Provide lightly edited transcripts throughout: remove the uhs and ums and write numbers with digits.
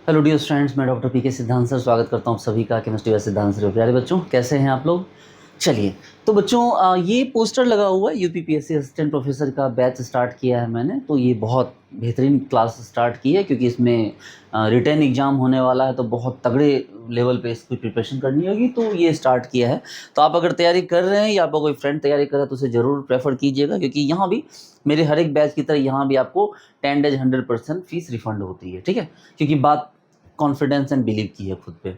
Hello dear students, मैं doctor P के सिद्धांत सर स्वागत करता हूँ आप सभी का केमिस्ट्री व सिद्धांत सर। प्यारे बच्चों, कैसे हैं आप लोग? चलिए, तो बच्चों ये पोस्टर लगा हुआ है यूपीपीएससी असिस्टेंट प्रोफेसर का बैच स्टार्ट किया है मैंने। तो ये बहुत बेहतरीन क्लास स्टार्ट की है क्योंकि इसमें रिटन एग्जाम होने वाला है, तो बहुत तगड़े लेवल पे इसकी प्रिपरेशन करनी होगी। तो ये स्टार्ट किया है। तो आप अगर तैयारी कर रहे हैं या आपका कोई फ्रेंड तैयारी कर रहा है तो उसे ज़रूर प्रेफर कीजिएगा, क्योंकि यहाँ भी मेरे हर एक बैच की तरह यहाँ भी आपको 10 डेज 100% फीस रिफंड होती है। ठीक है, क्योंकि बात कॉन्फिडेंस एंड बिलीव की है खुद पे।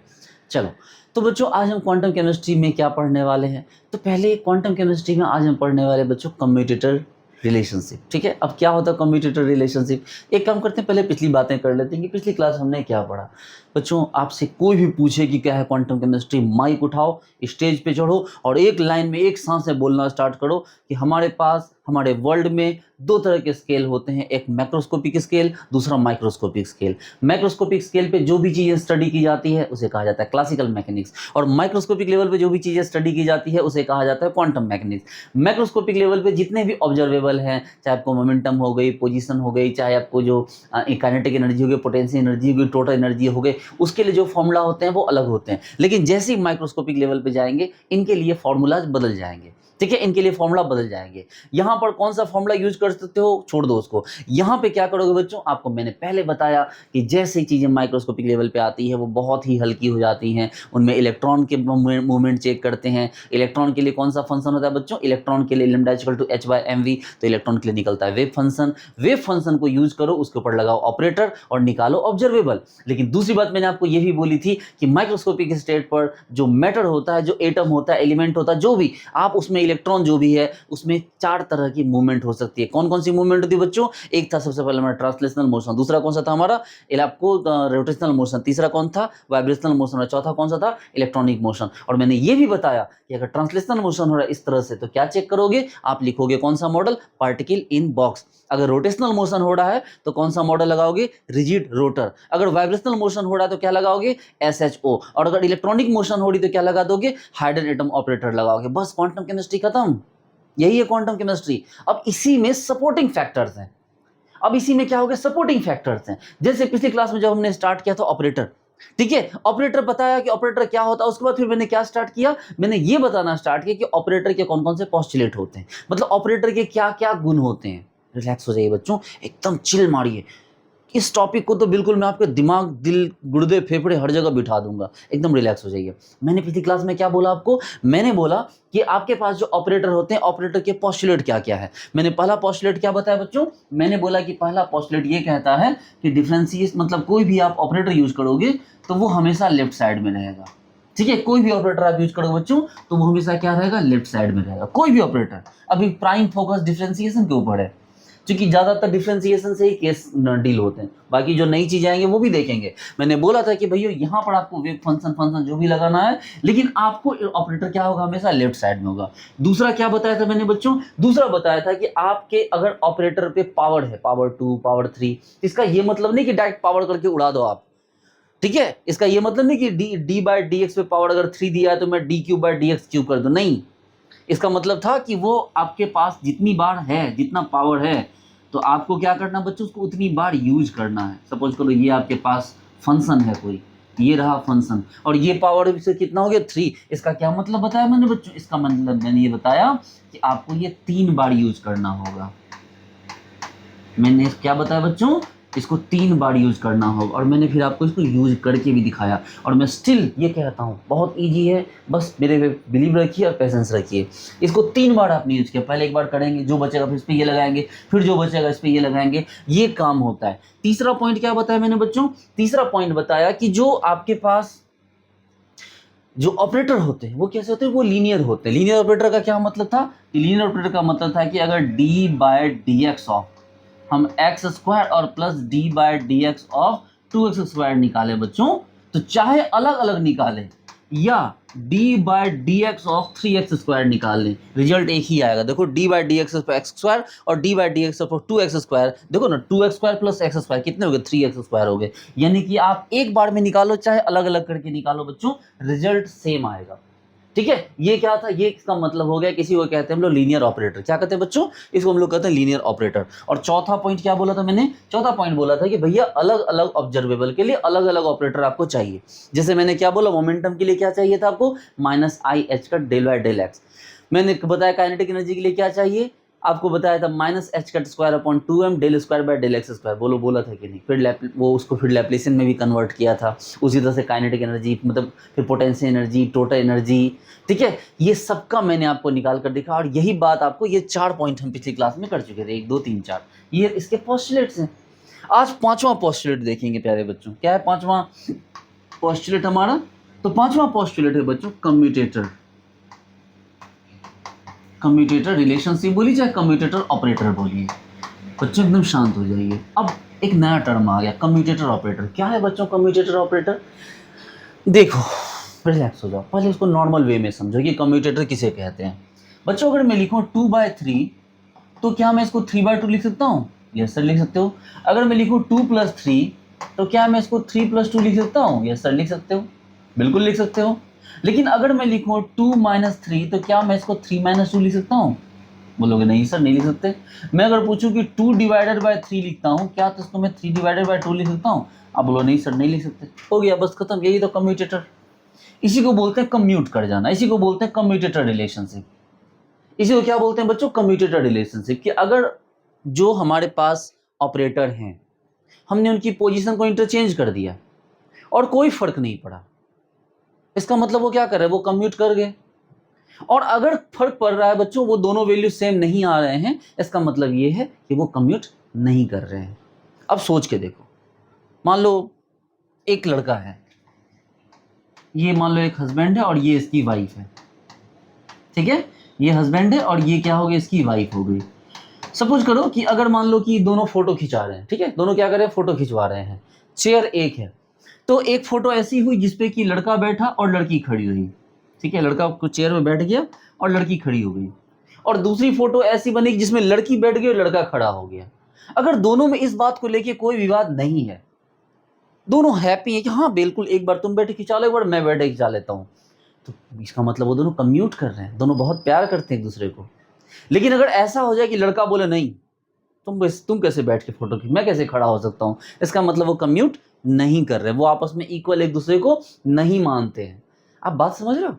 चलो, तो बच्चों आज हम क्वांटम केमिस्ट्री में क्या पढ़ने वाले हैं? तो पहले क्वांटम केमिस्ट्री में आज हम पढ़ने वाले बच्चों कम्यूटेटर रिलेशनशिप। ठीक है, अब क्या होता है कम्यूटेटर रिलेशनशिप? एक काम करते हैं, पहले पिछली बातें कर लेते हैं कि पिछली क्लास हमने क्या पढ़ा। बच्चों, आपसे कोई भी पूछे कि क्या है क्वांटम केमिस्ट्री, माइक उठाओ, स्टेज पे चढ़ो और एक लाइन में एक सांस से बोलना स्टार्ट करो कि हमारे पास हमारे वर्ल्ड में दो तरह के स्केल होते हैं, एक मैक्रोस्कोपिक स्केल, दूसरा माइक्रोस्कोपिक स्केल। मैक्रोस्कोपिक स्केल पे जो भी चीज़ें स्टडी की जाती है उसे कहा जाता है क्लासिकल मैकेनिक्स, और माइक्रोस्कोपिक लेवल पे जो भी चीज़ें स्टडी की जाती है उसे कहा जाता है क्वांटम मैकेनिक्स। मैक्रोस्कोपिक लेवल पे जितने भी ऑब्जर्वेबल हैं, चाहे आपको मोमेंटम हो गई, पोजीशन हो गई, चाहे आपको जो काइनेटिक एनर्जी हो गई, पोटेंशियल एनर्जी हो गई, टोटल एनर्जी हो गई, उसके लिए जो फॉर्मूला होते हैं वो अलग होते हैं। लेकिन जैसे ही माइक्रोस्कोपिक लेवल पे जाएंगे इनके लिए फॉर्मूलाज बदल जाएंगे। ठीक है, इनके लिए फॉर्मूला बदल जाएंगे। यहाँ पर कौन सा फॉर्मूला यूज कर सकते हो छोड़ दो उसको। यहाँ पे क्या करोगे बच्चों, आपको मैंने पहले बताया कि जैसे ही चीजें माइक्रोस्कोपिक लेवल पे आती है वो बहुत ही हल्की हो जाती हैं। उनमें इलेक्ट्रॉन के मूवमेंट चेक करते हैं। इलेक्ट्रॉन के लिए कौन सा फंक्शन होता है बच्चों? इलेक्ट्रॉन के लिए लैम्डा इक्वल टू h/mv, तो इलेक्ट्रॉन के लिए निकलता है वेव फंक्शन। वेव फंक्शन को यूज करो, उसके ऊपर लगाओ ऑपरेटर और निकालो ऑब्जर्वेबल। लेकिन दूसरी बात मैंने आपको ये भी बोली थी कि माइक्रोस्कोपिक स्टेट पर जो मैटर होता है, जो एटम होता है, एलिमेंट होता है, जो भी आप उसमें इलेक्ट्रॉन जो भी है उसमें चार तरह की मूवमेंट हो सकती है। कौन कौन सी मूवमेंट होती है बच्चों? एक था सबसे पहले हमारा ट्रांसलेशनल मोशन, दूसरा कौन सा था हमारा आपको रोटेशनल मोशन, तीसरा कौन था वाइब्रेशनल मोशन, और चौथा कौन सा था इलेक्ट्रॉनिक मोशन। और मैंने ये भी बताया कि अगर ट्रांसलेशनल मोशन हो रहा है इस तरह से तो क्या चेक करोगे? आप लिखोगे कौन सा मॉडल? Particle in box. अगर रोटेशनल मोशन हो रहा है तो कौन सा मॉडल लगाओगे? Rigid rotor. अगर वाइब्रेशनल मोशन हो रहा है तो क्या लगाओगे? SHO। और अगर इलेक्ट्रॉनिक मोशन हो रही तो क्या लगा दोगे? हाइड्रोजन एटम ऑपरेटर लगाओगे। बस क्वांटम केमिस्ट्री खत्म। यही है क्वांटम केमिस्ट्री। अब इसी में सपोर्टिंग फैक्टर्स हैं। अब इसी में क्या हो गया? सपोर्टिंग फैक्टर्स हैं। जैसे पिछली क्लास में जब हमने स्टार्ट किया था ऑपरेटर, ठीक है, ऑपरेटर बताया कि ऑपरेटर क्या होता है। उसके बाद फिर मैंने क्या स्टार्ट किया? मैंने ये बताना स्टार्ट किया कि ऑपरेटर के कौन कौन से पोस्टुलेट होते हैं, मतलब ऑपरेटर के क्या क्या गुण होते हैं। रिलैक्स हो जाइए बच्चों, एकदम चिल मारिए। इस टॉपिक को तो बिल्कुल मैं आपके दिमाग, दिल, गुर्दे, फेफड़े हर जगह बिठा दूंगा। एकदम रिलैक्स हो जाइए। मैंने पिछली क्लास में क्या बोला आपको? मैंने बोला कि आपके पास जो ऑपरेटर होते हैं, ऑपरेटर के पोस्टुलेट क्या क्या है। मैंने पहला पोस्टुलेट क्या बताया बच्चों? मैंने बोला कि पहला पोस्टुलेट ये कहता है कि डिफरेंशिएशन, मतलब कोई भी आप ऑपरेटर यूज करोगे तो वो हमेशा लेफ्ट साइड में रहेगा। ठीक है, कोई भी ऑपरेटर आप यूज करोगे बच्चों तो वो हमेशा क्या रहेगा? लेफ्ट साइड में रहेगा, कोई भी ऑपरेटर। अभी प्राइम फोकस डिफरेंशिएशन के ऊपर है, क्योंकि ज्यादातर डिफरेंशिएशन से ही केस डील होते हैं। बाकी जो नई चीजें आएंगे वो भी देखेंगे। मैंने बोला था कि भैया यहाँ पर आपको वेव फंक्शन जो भी लगाना है, लेकिन आपको ऑपरेटर क्या होगा? हमेशा लेफ्ट साइड में होगा। दूसरा क्या बताया था मैंने बच्चों? दूसरा बताया था कि आपके अगर ऑपरेटर पे पावर है, पावर 2, पावर 3, इसका ये मतलब नहीं कि डायरेक्ट पावर करके उड़ा दो आप। ठीक है, इसका ये मतलब नहीं कि d/dx पे पावर अगर 3 दिया है तो मैं d³/dx³ कर दूं, नहीं। इसका मतलब था कि वो आपके पास जितनी बार है, जितना पावर है, तो आपको क्या करना बच्चों? उसको उतनी बार यूज करना है। सपोज करो ये आपके पास फंक्शन है कोई, ये रहा फंक्शन, और ये पावर से कितना हो गया? 3। इसका क्या मतलब बताया मैंने बच्चों? इसका मतलब मैंने ये बताया कि आपको ये 3 बार यूज करना होगा। मैंने क्या बताया बच्चों? इसको 3 बार यूज करना होगा, और मैंने फिर आपको इसको यूज करके भी दिखाया। और मैं स्टिल ये कहता हूँ बहुत इजी है, बस मेरे पे बिलीव रखिए और पेशेंस रखिए। इसको 3 बार आपने यूज किया, पहले एक बार करेंगे, जो बचेगा फिर इस पर ये लगाएंगे, फिर जो बचेगा इस पर ये लगाएंगे, ये काम होता है। तीसरा पॉइंट क्या बताया मैंने बच्चों? तीसरा पॉइंट बताया कि जो आपके पास जो ऑपरेटर होते हैं वो कैसे होते हैं? वो लीनियर होते हैं। लीनियर ऑपरेटर का क्या मतलब था? कि लीनियर ऑपरेटर का मतलब था कि अगर d/dx ऑफ हम x² और प्लस d/dx ऑफ 2x² निकाले बच्चों, तो चाहे अलग अलग निकाले या d/dx ऑफ 3x² निकाल लें, रिजल्ट एक ही आएगा। देखो d/dx ऑफ x² और d/dx ऑफ 2x², देखो ना 2x² प्लस x² कितने हो गए? 3x² हो गए। यानी कि आप एक बार में निकालो चाहे अलग अलग करके निकालो बच्चों, रिजल्ट सेम आएगा। ठीक है, ये क्या था, ये इसका मतलब हो गया, किसी को कहते हैं हम लोग लीनियर ऑपरेटर। क्या कहते हैं बच्चों, इसको हम लोग कहते हैं लीनियर ऑपरेटर। और चौथा पॉइंट क्या बोला था मैंने, चौथा पॉइंट बोला था कि भैया अलग अलग ऑब्जर्वेबल के लिए अलग अलग ऑपरेटर आपको चाहिए। जैसे मैंने क्या बोला, मोमेंटम के लिए क्या चाहिए था आपको, -IH का डेल वाई डेल एक्स। मैंने बताया काइनेटिक एनर्जी के लिए क्या चाहिए, आपको बताया था -h² del square by del x square. बोला था कि नहीं, फिर वो उसको फिर लैप्लेसियन में भी कन्वर्ट किया था। उसी तरह से काइनेटिक एनर्जी मतलब फिर पोटेंशियल एनर्जी, टोटल एनर्जी, ठीक है, ये सबका मैंने आपको निकाल कर दिखा। और यही बात आपको, ये 4 पॉइंट हम पिछली क्लास में कर चुके थे, 1 2 3 4, ये इसके पोस्टुलेट्स हैं। आज 5वां पोस्टुलेट देखेंगे प्यारे बच्चों। क्या है 5वां पोस्टुलेट हमारा, तो 5वां पोस्टुलेट है बच्चों कम्यूटेटर। कम्यूटेटर रिलेशनशिप बोलिए चाहे कम्यूटेटर ऑपरेटर बोलिए, बच्चों एकदम शांत हो जाइए। अब एक नया टर्म आ गया, कम्यूटेटर ऑपरेटर। क्या है बच्चों कम्यूटेटर ऑपरेटर, देखो रिलैक्स हो जाओ, पहले इसको नॉर्मल वे में समझो कि कम्यूटेटर किसे कहते हैं। बच्चों अगर मैं लिखूं 2/3 तो क्या मैं इसको 3/2 लिख सकता हूँ, यस सर लिख सकते हो। अगर मैं लिखूं 2+3 तो क्या मैं इसको 3+2 लिख सकता हूँ, यस सर लिख सकते हो, बिल्कुल लिख सकते हो। लेकिन अगर मैं लिखूं 2-3 तो क्या मैं इसको 3-2 लिख सकता हूँ, बोलोगे नहीं सर नहीं लिख सकते। मैं अगर पूछूं कि 2/3 लिखता हूँ, क्या तो इसको मैं 3/2 लिख सकता हूँ, आप बोलो नहीं सर नहीं लिख सकते। हो गया बस खत्म, यही तो कम्यूटेटर, इसी को बोलते हैं कम्यूट कर जाना, इसी को बोलते हैं कम्यूटेटर रिलेशनशिप। इसी को क्या बोलते हैं बच्चों, कम्यूटेटर रिलेशनशिप। कि अगर जो हमारे पास ऑपरेटर हैं, हमने उनकी पोजीशन को इंटरचेंज कर दिया और कोई फर्क नहीं पड़ा, इसका मतलब वो क्या कर रहे हैं, वो कम्यूट कर गए। और अगर फर्क पड़ रहा है बच्चों, वो दोनों वैल्यू सेम नहीं आ रहे हैं, इसका मतलब ये है कि वो कम्यूट नहीं कर रहे हैं। अब सोच के देखो, मान लो एक लड़का है, ये मान लो एक हस्बैंड है और ये इसकी वाइफ है, ठीक है, ये हस्बैंड है और ये क्या हो गया, इसकी वाइफ हो गई। सपोज करो कि अगर मान लो कि दोनों फोटो खिंचा रहे हैं, ठीक है, दोनों क्या कर रहे हैं, फोटो खिंचवा रहे हैं, चेयर एक है, तो एक फोटो ऐसी हुई जिसपे कि लड़का बैठा और लड़की खड़ी हुई, ठीक है, लड़का को चेयर में बैठ गया और लड़की खड़ी हो गई। और दूसरी फोटो ऐसी बनी जिसमें लड़की बैठ गई और लड़का खड़ा हो गया। अगर दोनों में इस बात को लेके कोई विवाद नहीं है, दोनों हैप्पी है कि हाँ बिल्कुल एक बार तुम बैठे खिंचा लो, एक बार मैं बैठे खिंचा लेता हूँ, तो इसका मतलब वो दोनों कम्यूट कर रहे हैं, दोनों बहुत प्यार करते हैं एक दूसरे को। लेकिन अगर ऐसा हो जाए कि लड़का बोले नहीं, तुम कैसे बैठ के फोटो खींच, मैं कैसे खड़ा हो सकता हूँ, इसका मतलब वो कम्यूट नहीं कर रहे, वो आपस में इक्वल एक दूसरे को नहीं मानते हैं। आप बात समझ रहे हो,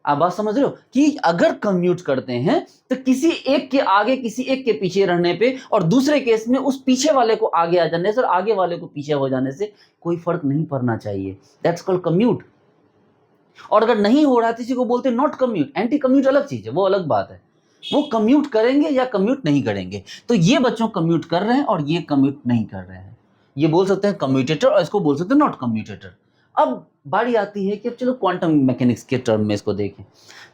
आप बात समझ रहे हो कि अगर कम्यूट करते हैं तो किसी एक के आगे किसी एक के पीछे रहने पे और दूसरे केस में उस पीछे वाले को आगे आ जाने से और आगे वाले को पीछे हो जाने से कोई फर्क नहीं पड़ना चाहिए, दैट्स कॉल्ड कम्यूट। और अगर नहीं हो रहा है तो इसी को बोलते हैं नॉट कम्यूट। एंटी कम्यूट अलग चीज है, वो अलग बात है, वो कम्यूट करेंगे या कम्यूट नहीं करेंगे। तो ये बच्चों कम्यूट कर रहे हैं और ये कम्यूट नहीं कर रहे हैं, ये बोल सकते हैं कम्यूटेटर और इसको बोल सकते हैं नॉट कम्यूटेटर। अब बारी आती है कि अब चलो क्वांटम मैकेनिक्स के टर्म में इसको देखें।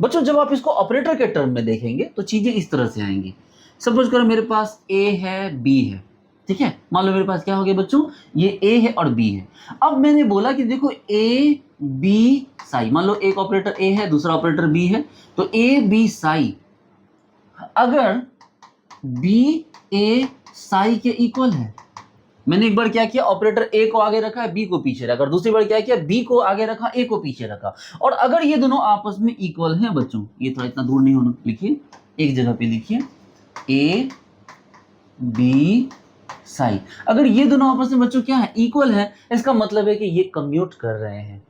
बच्चों जब आप इसको ऑपरेटर के टर्म में देखेंगे तो चीजें इस तरह से आएंगी। सपोज करो मेरे पास ए है बी है, ठीक है, मान लो मेरे पास क्या हो गया बच्चों, ये ए है और बी है। अब मैंने बोला कि देखो ए बी साई, मान लो एक ऑपरेटर ए है दूसरा ऑपरेटर बी है, तो ए बी साई अगर बी ए साई के इक्वल है, मैंने एक बार क्या किया, ऑपरेटर ए को आगे रखा है बी को पीछे रखा, और दूसरी बार क्या किया, बी को आगे रखा ए को पीछे रखा। और अगर ये दोनों आपस में इक्वल हैं बच्चों, ये थोड़ा इतना दूर नहीं होना, लिखिए एक जगह पे लिखिए ए बी साई, अगर ये दोनों आपस में बच्चों क्या है, इक्वल है, इसका मतलब है कि ये कम्यूट कर रहे हैं।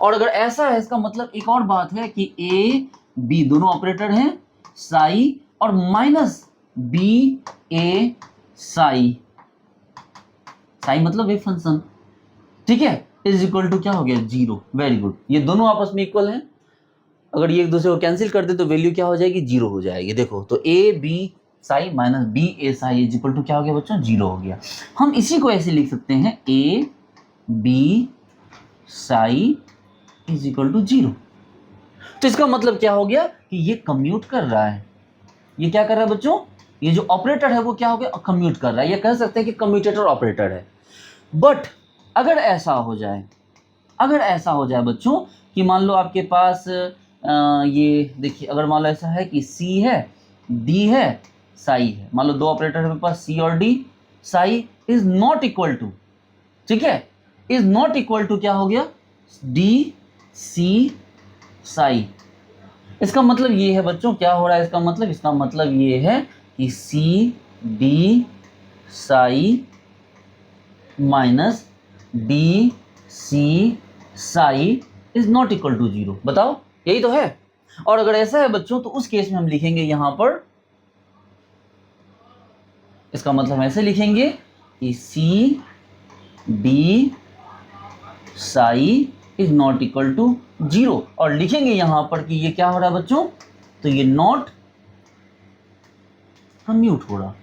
और अगर ऐसा है इसका मतलब एक और बात है कि ए बी दोनों ऑपरेटर हैं साई और minus B A Sai, Sai मतलब एक फंक्शन, ठीक है, इज इक्वल टू क्या हो गया 0। वेरी गुड, ये दोनों आपस में इक्वल हैं, अगर ये एक दूसरे को कैंसिल कर दे तो वैल्यू क्या हो जाएगी 0 हो जाएगी। देखो तो A B psi minus B A psi is equal to क्या हो गया बच्चों 0 हो गया। हम इसी को ऐसे लिख सकते हैं A B psi is equal to 0। तो इसका मतलब क्या हो गया कि ये कम्यूट कर रहा है, ये क्या कर रहा है बच्चों, ये जो ऑपरेटर है वो क्या हो गया कम्यूट कर रहा है, ये कह सकते हैं कि कम्यूटेटर ऑपरेटर है। बट अगर ऐसा हो जाए, अगर ऐसा हो जाए बच्चों कि मान लो आपके पास ये देखिए, अगर मान लो ऐसा है कि सी है डी है साई है, मान लो दो ऑपरेटर है मेरे पास सी और D, psi is not equal to, ठीक है, इज नॉट इक्वल टू क्या हो गया डी सी साई, इसका मतलब ये है बच्चों, क्या हो रहा है इसका मतलब ये है कि C D psi minus D C psi is not equal to 0। बताओ, यही तो है। और अगर ऐसा है बच्चों तो उस केस में हम लिखेंगे यहां पर, इसका मतलब ऐसे लिखेंगे कि C D psi is not equal to 0, और लिखेंगे यहां पर कि ये क्या हो रहा है बच्चों, तो ये नॉट कम्यूट हो रहा।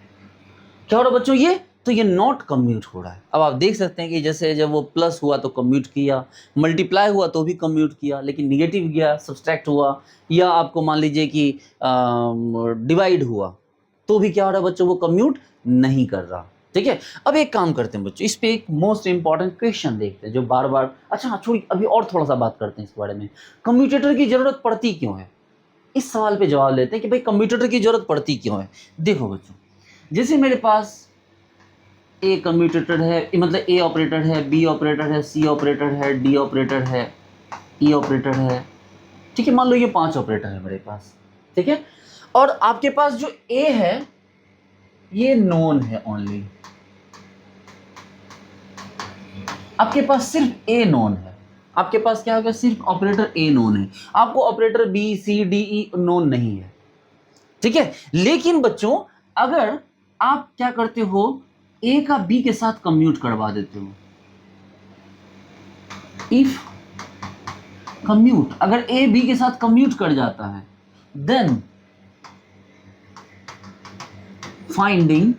क्या हो रहा बच्चों, ये तो ये नॉट कम्यूट हो रहा है। अब आप देख सकते हैं कि जैसे जब वो प्लस हुआ तो कम्यूट किया, मल्टीप्लाई हुआ तो भी कम्यूट किया, लेकिन निगेटिव गया सब्सट्रैक्ट हुआ, या आपको मान लीजिए कि डिवाइड हुआ तो भी क्या हो रहा है बच्चों, वो कम्यूट नहीं कर रहा। ठीक है, अब एक काम करते हैं बच्चों, इस पे एक मोस्ट इंपॉर्टेंट क्वेश्चन देखते हैं जो बार बार, अच्छा छोड़िए अभी और थोड़ा सा बात करते हैं इस बारे में, कम्यूटेटर की जरूरत पड़ती क्यों है। इस सवाल पे जवाब लेते हैं कि भाई कम्यूटेटर की जरूरत पड़ती क्यों है। देखो बच्चों, जैसे मेरे पास ए कम्यूटेटर है, मतलब ए ऑपरेटर है, बी ऑपरेटर है, सी ऑपरेटर है, डी ऑपरेटर है, ई ऑपरेटर है। ठीक है, मान लो ये 5 ऑपरेटर है मेरे पास। ठीक है, और आपके पास जो ए है ये नोन है ओनली, आपके पास सिर्फ ए नोन है। आपके पास क्या होगा, सिर्फ ऑपरेटर ए नोन है, आपको operator B C D E known नहीं है। ठीक है, लेकिन बच्चों अगर आप क्या करते हो, ए का बी के साथ कम्यूट करवा देते हो, इफ कम्यूट, अगर ए बी के साथ कम्यूट कर जाता है then finding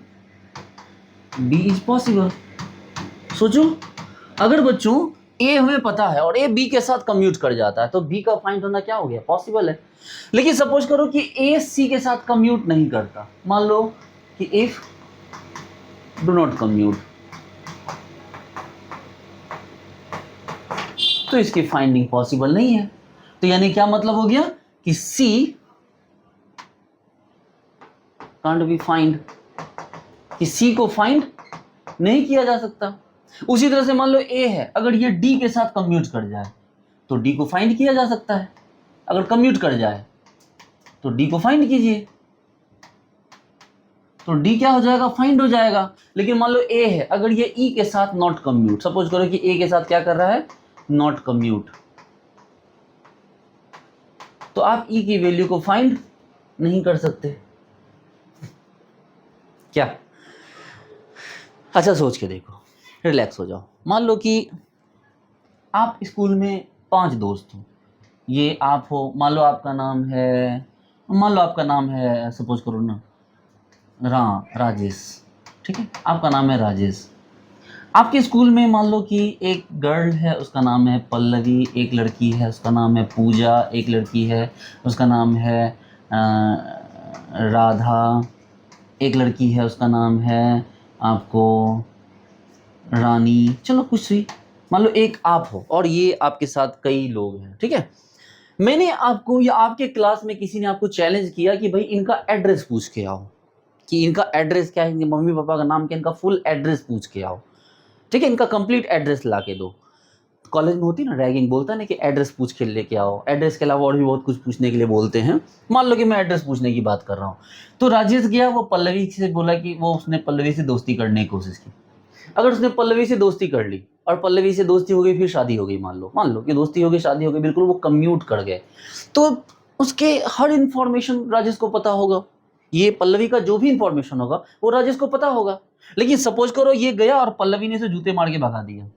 B is possible. सोचो, अगर बच्चों ए हमें पता है और ए बी के साथ कम्यूट कर जाता है तो बी का फाइंड होना क्या हो गया, पॉसिबल है। लेकिन सपोज करो कि ए सी के साथ कम्यूट नहीं करता, मान लो कि इफ डू नॉट कम्यूट, तो इसकी फाइंडिंग पॉसिबल नहीं है। तो यानी क्या मतलब हो गया कि सी कांट बी फाइंड, कि सी को फाइंड नहीं किया जा सकता। उसी तरह से मान लो ए है, अगर ये डी के साथ कम्यूट कर जाए तो डी को फाइंड किया जा सकता है। अगर कम्यूट कर जाए तो डी को फाइंड कीजिए, तो डी क्या हो जाएगा, फाइंड हो जाएगा। लेकिन मान लो ए है, अगर ये ई के साथ नॉट कम्यूट, सपोज करो कि ए के साथ क्या कर रहा है, नॉट कम्यूट, तो आप ई की वैल्यू को फाइंड नहीं कर सकते क्या। अच्छा सोच के देखो, रिलैक्स हो जाओ। मान लो कि आप स्कूल में 5 दोस्त हो, ये आप हो, मान लो आपका नाम है सपोज करो ना राजेश। ठीक है, आपका नाम है राजेश। आपके स्कूल में मान लो कि एक गर्ल है उसका नाम है पल्लवी, एक लड़की है उसका नाम है पूजा, एक लड़की है उसका नाम है राधा, एक लड़की है उसका नाम है आपको रानी, चलो कुछ भी, मान लो एक आप हो और ये आपके साथ कई लोग हैं। ठीक है, मैंने आपको या आपके क्लास में किसी ने आपको चैलेंज किया कि भाई इनका एड्रेस पूछ के आओ, कि इनका एड्रेस क्या है, इनके मम्मी पापा का नाम क्या, इनका फुल एड्रेस पूछ के आओ। ठीक है, इनका कंप्लीट एड्रेस ला के दो। कॉलेज में होती ना रैगिंग, बोलता है ना कि एड्रेस पूछ के लेके आओ, एड्रेस के अलावा और भी बहुत कुछ पूछने के लिए बोलते हैं। मान लो कि मैं एड्रेस पूछने की बात कर रहा हूँ, तो राजेश गया, वो पल्लवी से बोला कि उसने पल्लवी से दोस्ती करने की कोशिश की। अगर उसने पल्लवी से दोस्ती कर ली और पल्लवी से दोस्ती हो गई, फिर शादी हो गई, मान लो कि दोस्ती हो गई, शादी हो गई, बिल्कुल वो कम्यूट कर गए, तो उसके हर इंफॉर्मेशन राजेश को पता होगा, ये पल्लवी का जो भी इंफॉर्मेशन होगा वो राजेश को पता होगा। लेकिन सपोज करो ये गया और पल्लवी ने इसे जूते मार के भगा दिया,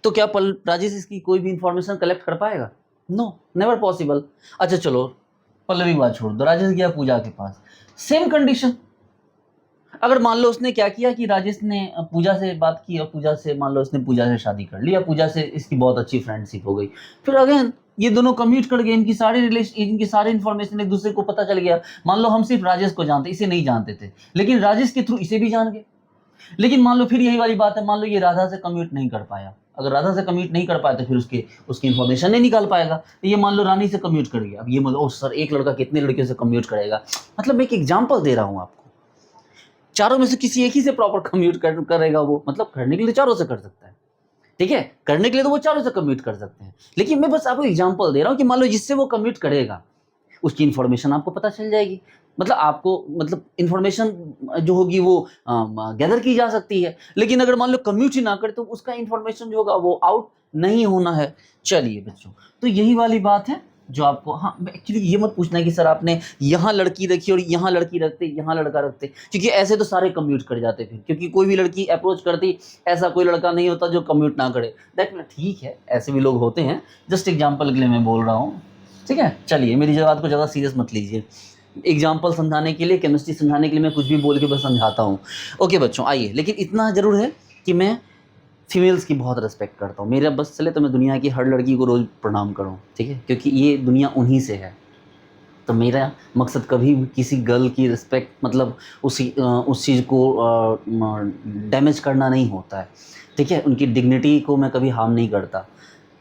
तो क्या राजेश इसकी कोई भी इंफॉर्मेशन कलेक्ट कर पाएगा? No, never possible. अच्छा चलो पल्लवी बात छोड़ दो, राजेश गया पूजा के पास, सेम कंडीशन। अगर मान लो उसने क्या किया कि राजेश ने पूजा से बात की और पूजा से मान लो उसने पूजा से शादी कर ली, या पूजा से इसकी बहुत अच्छी फ्रेंडशिप हो गई, फिर अगेन ये दोनों कम्यूट कर गए, इनकी सारी इन्फॉर्मेशन एक दूसरे को पता चल गया। मान लो हम सिर्फ राजेश को जानते, इसे नहीं जानते थे, लेकिन राजेश के थ्रू इसे भी जान गए। लेकिन मान लो फिर यही वाली बात है, मान लो ये राधा से कम्यूट नहीं कर पाया, अगर राधा से कम्यूट नहीं कर पाया तो फिर उसकी इन्फॉर्मेशन नहीं निकाल पाएगा। ये मान लो रानी से कम्यूट कर गया, अब ये मतलब ओ सर एक लड़का कितने लड़कियों से कम्यूट करेगा, मतलब मैं एक एग्जाम्पल दे रहा हूँ आपको, चारों में से किसी एक ही से प्रॉपर कम्यूट करेगा वो, मतलब करने के लिए चारों से कर सकता है। ठीक है, करने के लिए तो वो चारों से कम्यूट कर सकते हैं, लेकिन मैं बस आपको एग्जांपल दे रहा हूँ कि मान लो जिससे वो कम्यूट करेगा उसकी इन्फॉर्मेशन आपको पता चल जाएगी, मतलब आपको मतलब इन्फॉर्मेशन जो होगी वो गैदर की जा सकती है। लेकिन अगर मान लो कम्यूट ही ना करे तो उसका इन्फॉर्मेशन जो होगा वो आउट नहीं होना है। चलिए बच्चों, तो यही वाली बात है जो आपको, हाँ एक्चुअली ये मत पूछना कि सर आपने यहाँ लड़की रखी और यहाँ लड़की रखते, यहाँ लड़का रखते, क्योंकि ऐसे तो सारे कम्यूट कर जाते फिर, क्योंकि कोई भी लड़की अप्रोच करती, ऐसा कोई लड़का नहीं होता जो कम्यूट ना करे। दैट ठीक है, ऐसे भी लोग होते हैं, जस्ट एग्जाम्पल के लिए मैं बोल रहा हूँ, ठीक है। चलिए मेरी बात को ज़्यादा सीरियस मत लीजिए, एग्जाम्पल समझाने के लिए, केमिस्ट्री समझाने के लिए मैं कुछ भी बोल के बस समझाता हूँ। ओके बच्चों, आइए, लेकिन इतना ज़रूर है कि मैं फीमेल्स की बहुत रिस्पेक्ट करता हूँ। मेरा बस चले तो मैं दुनिया की हर लड़की को रोज़ प्रणाम करूँ, ठीक है, क्योंकि ये दुनिया उन्हीं से है। तो मेरा मकसद कभी भी किसी गर्ल की रिस्पेक्ट मतलब उस चीज़ को डैमेज करना नहीं होता है, ठीक है। उनकी डिग्निटी को मैं कभी हार्म नहीं करता,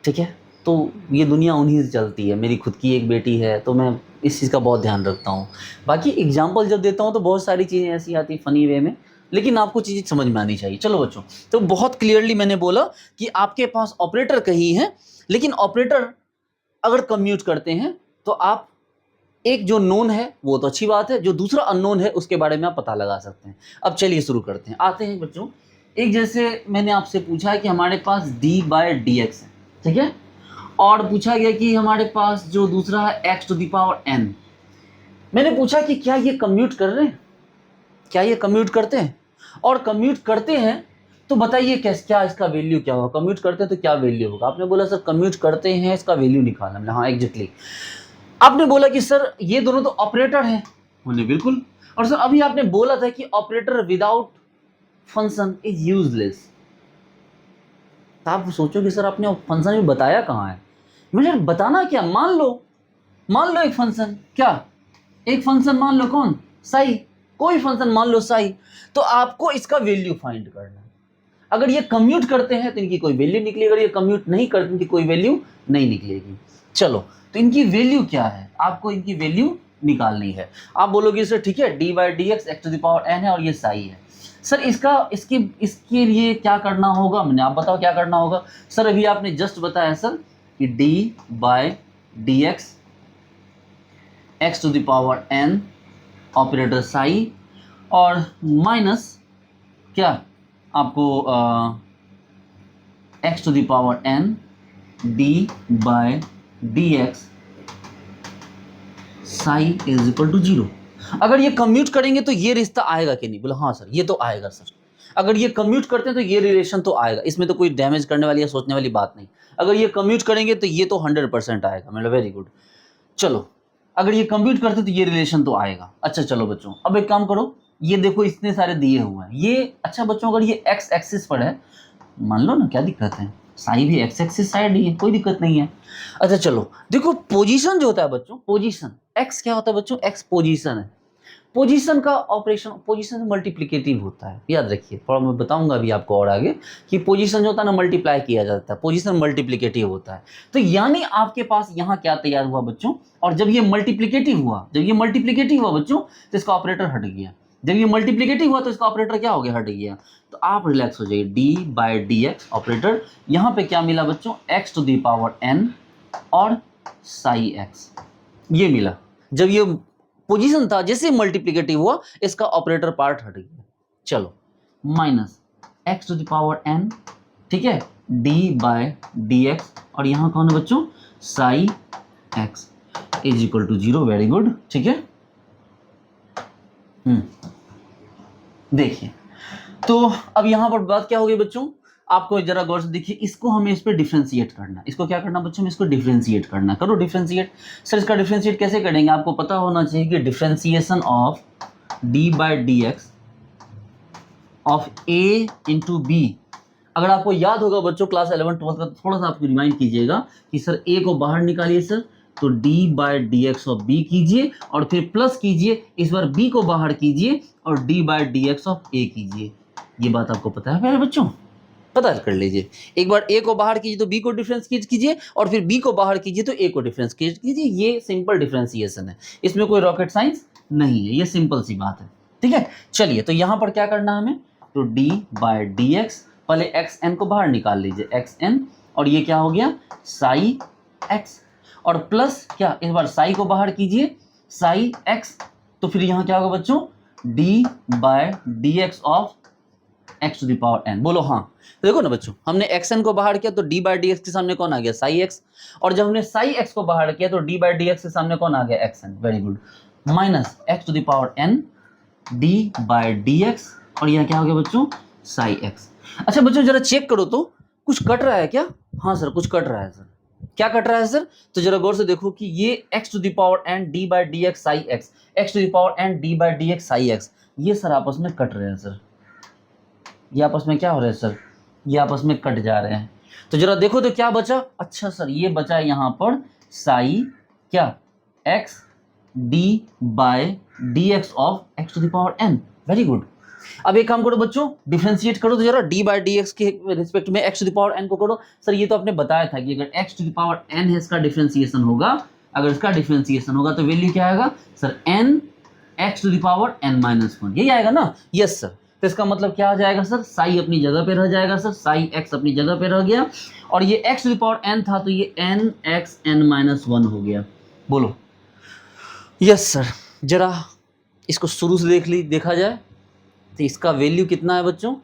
ठीक है। तो ये दुनिया उन्हीं से चलती है, मेरी खुद की एक बेटी है तो मैं इस चीज़ का बहुत ध्यान रखता हूँ। बाकी एग्जाम्पल जब देता हूँ तो बहुत सारी चीज़ें ऐसी आती फ़नी वे में, लेकिन आपको चीज़ें समझ में आनी चाहिए। चलो बच्चों, तो बहुत क्लियरली मैंने बोला कि आपके पास ऑपरेटर कहीं है, लेकिन ऑपरेटर अगर कम्यूट करते हैं तो आप एक जो नोन है वो तो अच्छी बात है, जो दूसरा अननोन है उसके बारे में आप पता लगा सकते हैं। अब चलिए शुरू करते हैं, आते हैं बच्चों। एक जैसे मैंने आपसे पूछा है कि हमारे पास d/dx है, ठीक है, और पूछा गया कि हमारे पास जो दूसरा है x⁴n। मैंने पूछा कि क्या ये कम्यूट कर रहे हैं, क्या ये कम्यूट करते हैं, और कम्यूट करते हैं तो बताइए कैसे, क्या इसका वैल्यू क्या होगा, कम्यूट करते हैं तो क्या वैल्यू होगा। आपने बोला सर कम्यूट करते हैं इसका वैल्यू निकालना, मैंने हाँ एग्जैक्टली। आपने बोला कि सर ये दोनों तो ऑपरेटर हैं, बोले बिल्कुल, और सर अभी आपने बोला था कि operator without function is useless. तो आप सोचो कि सर आपने फंक्शन भी बताया कहाँ है। मुझे बताना क्या, मान लो एक फंक्शन, क्या एक फंक्शन मान लो, कौन, साई, कोई फंक्शन मान लो साई, तो आपको इसका वैल्यू फाइंड करना है। अगर ये कम्यूट करते हैं तो इनकी कोई वैल्यू निकलेगी, अगर ये कम्यूट नहीं करते इनकी कोई वैल्यू नहीं निकलेगी। चलो, तो इनकी वैल्यू क्या है, आपको इनकी वैल्यू निकालनी है। आप बोलोगे सर ठीक है, d/dx x⁴n है और ये साई है। सर इसके लिए क्या करना होगा, मैंने, आप बताओ क्या करना होगा। सर अभी आपने जस्ट बताया सर कि d/dx x⁴n ऑपरेटर साई और माइनस क्या आपको x⁴n d/dx Sai is equal to 0। अगर ये कम्यूट करेंगे तो ये रिश्ता आएगा कि नहीं, बोला हाँ सर ये तो आएगा सर। अगर ये कम्यूट करते हैं तो ये रिलेशन तो आएगा, इसमें तो कोई डैमेज करने वाली या सोचने वाली बात नहीं। अगर ये कम्यूट करेंगे तो ये तो 100% आएगा, मतलब वेरी गुड। चलो, अगर ये कम्प्यूट करते तो ये रिलेशन तो आएगा। अच्छा चलो बच्चों, अब एक काम करो, ये देखो इतने सारे दिए हुए हैं ये। अच्छा बच्चों, अगर ये x एक्सिस पर है, मान लो ना, क्या दिक्कत है, साई भी x एक्सिस साइड ही है, कोई दिक्कत नहीं है। अच्छा चलो देखो, पोजीशन जो होता है बच्चों, पोजीशन x क्या होता है बच्चों, x पोजीशन है। पोजीशन का ऑपरेशन, पोजीशन मल्टीप्लिकेटिव होता है, याद रखिए, थोड़ा मैं बताऊंगा अभी आपको और आगे कि पोजीशन जो होता है ना मल्टीप्लाई किया जाता है, पोजीशन मल्टीप्लिकेटिव होता है। तो यानी आपके पास यहाँ क्या तैयार हुआ बच्चों, और जब ये मल्टीप्लिकेटिव हुआ, बच्चों तो इसका ऑपरेटर हट गया। जब ये मल्टीप्लिकेटिव हुआ तो इसका ऑपरेटर क्या हो गया, हट गया। तो आप रिलैक्स हो जाइए, d/dx ऑपरेटर, यहाँ पे क्या मिला बच्चों, x⁴n और साई x, ये मिला। जब ये पोजीशन था, जैसे मल्टीप्लिकेटिव हुआ इसका ऑपरेटर पार्ट हट गया। चलो, माइनस x⁴n, ठीक है, d/dx और यहाँ कौन है बच्चों, psi x is equal to 0। Very good, ठीक है। देखिए, तो अब यहाँ पर बात क्या होगी बच्चों, आपको जरा गौर से देखिए, इसको हमें इस पर डिफ्रेंशिएट करना है। इसको क्या करना बच्चों, इसको डिफ्रेंशिएट करना। करो डिफ्रेंशिएट। सर इसका डिफ्रेंशिएट कैसे करेंगे, आपको पता होना चाहिए कि differentiation of d/dx of a into b, अगर आपको याद होगा बच्चों क्लास 11 12 का, थोड़ा सा आप रिमाइंड कीजिएगा कि सर a को बाहर निकालिए सर, तो d/dx ऑफ b कीजिए और फिर प्लस कीजिए, इस बार b को बाहर कीजिए और d/dx ऑफ a कीजिए। ये बात आपको पता है मेरे बच्चों, पता कर लीजिए। एक बार a को बाहर कीजिए तो b को डिफरेंस कीजिए और फिर b को बाहर कीजिए तो a को डिफरेंस कीजिए। ये सिंपल डिफरेंशिएशन है, इसमें कोई रॉकेट साइंस नहीं है, ये सिंपल सी बात है, ठीक है। चलिए, तो यहाँ पर क्या करना है हमें, तो d/dx पहले एक्स एन को बाहर निकाल लीजिए, एक्स एन, और ये क्या हो गया साई एक्स, और प्लस क्या इस बार साई को बाहर कीजिए, साई एक्स, तो फिर यहाँ क्या होगा बच्चों d by D x of x to the power n. बोलो हाँ। तो देखो ना बच्चों, हमने एक्स एन को बाहर किया तो डी बाय डी एक्स के सामने कौन आ गया साई एक्स, और जब हमने साई एक्स को बाहर किया तो डी बाय डी एक्स के सामने कौन आ गया x n. Very good, minus x to the power N d by D x, और यह क्या हो गया बच्चों साई एक्स। अच्छा बच्चों जरा चेक करो तो कुछ कट रहा है क्या? हाँ सर कुछ कट रहा है सर। क्या कट रहा है सर? तो जरा गौर से देखो कि ये x to the power N d by D x psi x, x to the power N d by D x psi x, ये सर आपस में कट रहे हैं सर। ये आपस में क्या हो रहा है सर? ये आपस में कट जा रहे हैं। तो जरा देखो तो क्या बचा? अच्छा सर ये बचा यहाँ पर साई क्या x d by D x of x to the power n. Very good. अब एक काम करो बच्चों, डिफरेंशिएट करो तो जरा डी बाय डी एक्स के रिस्पेक्ट में x to the power n को करो। सर ये तो आपने बताया था कि अगर x to the power n है इसका डिफरेंशिएशन होगा, अगर इसका डिफरेंशिएशन होगा तो वैल्यू क्या आएगा sir? N x to the power n minus one, यही आएगा ना? Yes sir. तो इसका मतलब क्या आ जाएगा सर? साई अपनी जगह पे रह जाएगा सर, साई एक्स अपनी जगह पे रह गया, और ये x to the power n था तो ये N x N minus one हो गया। बोलो यस सर। जरा इसको शुरू से देखा जाए तो इसका वैल्यू कितना है बच्चों?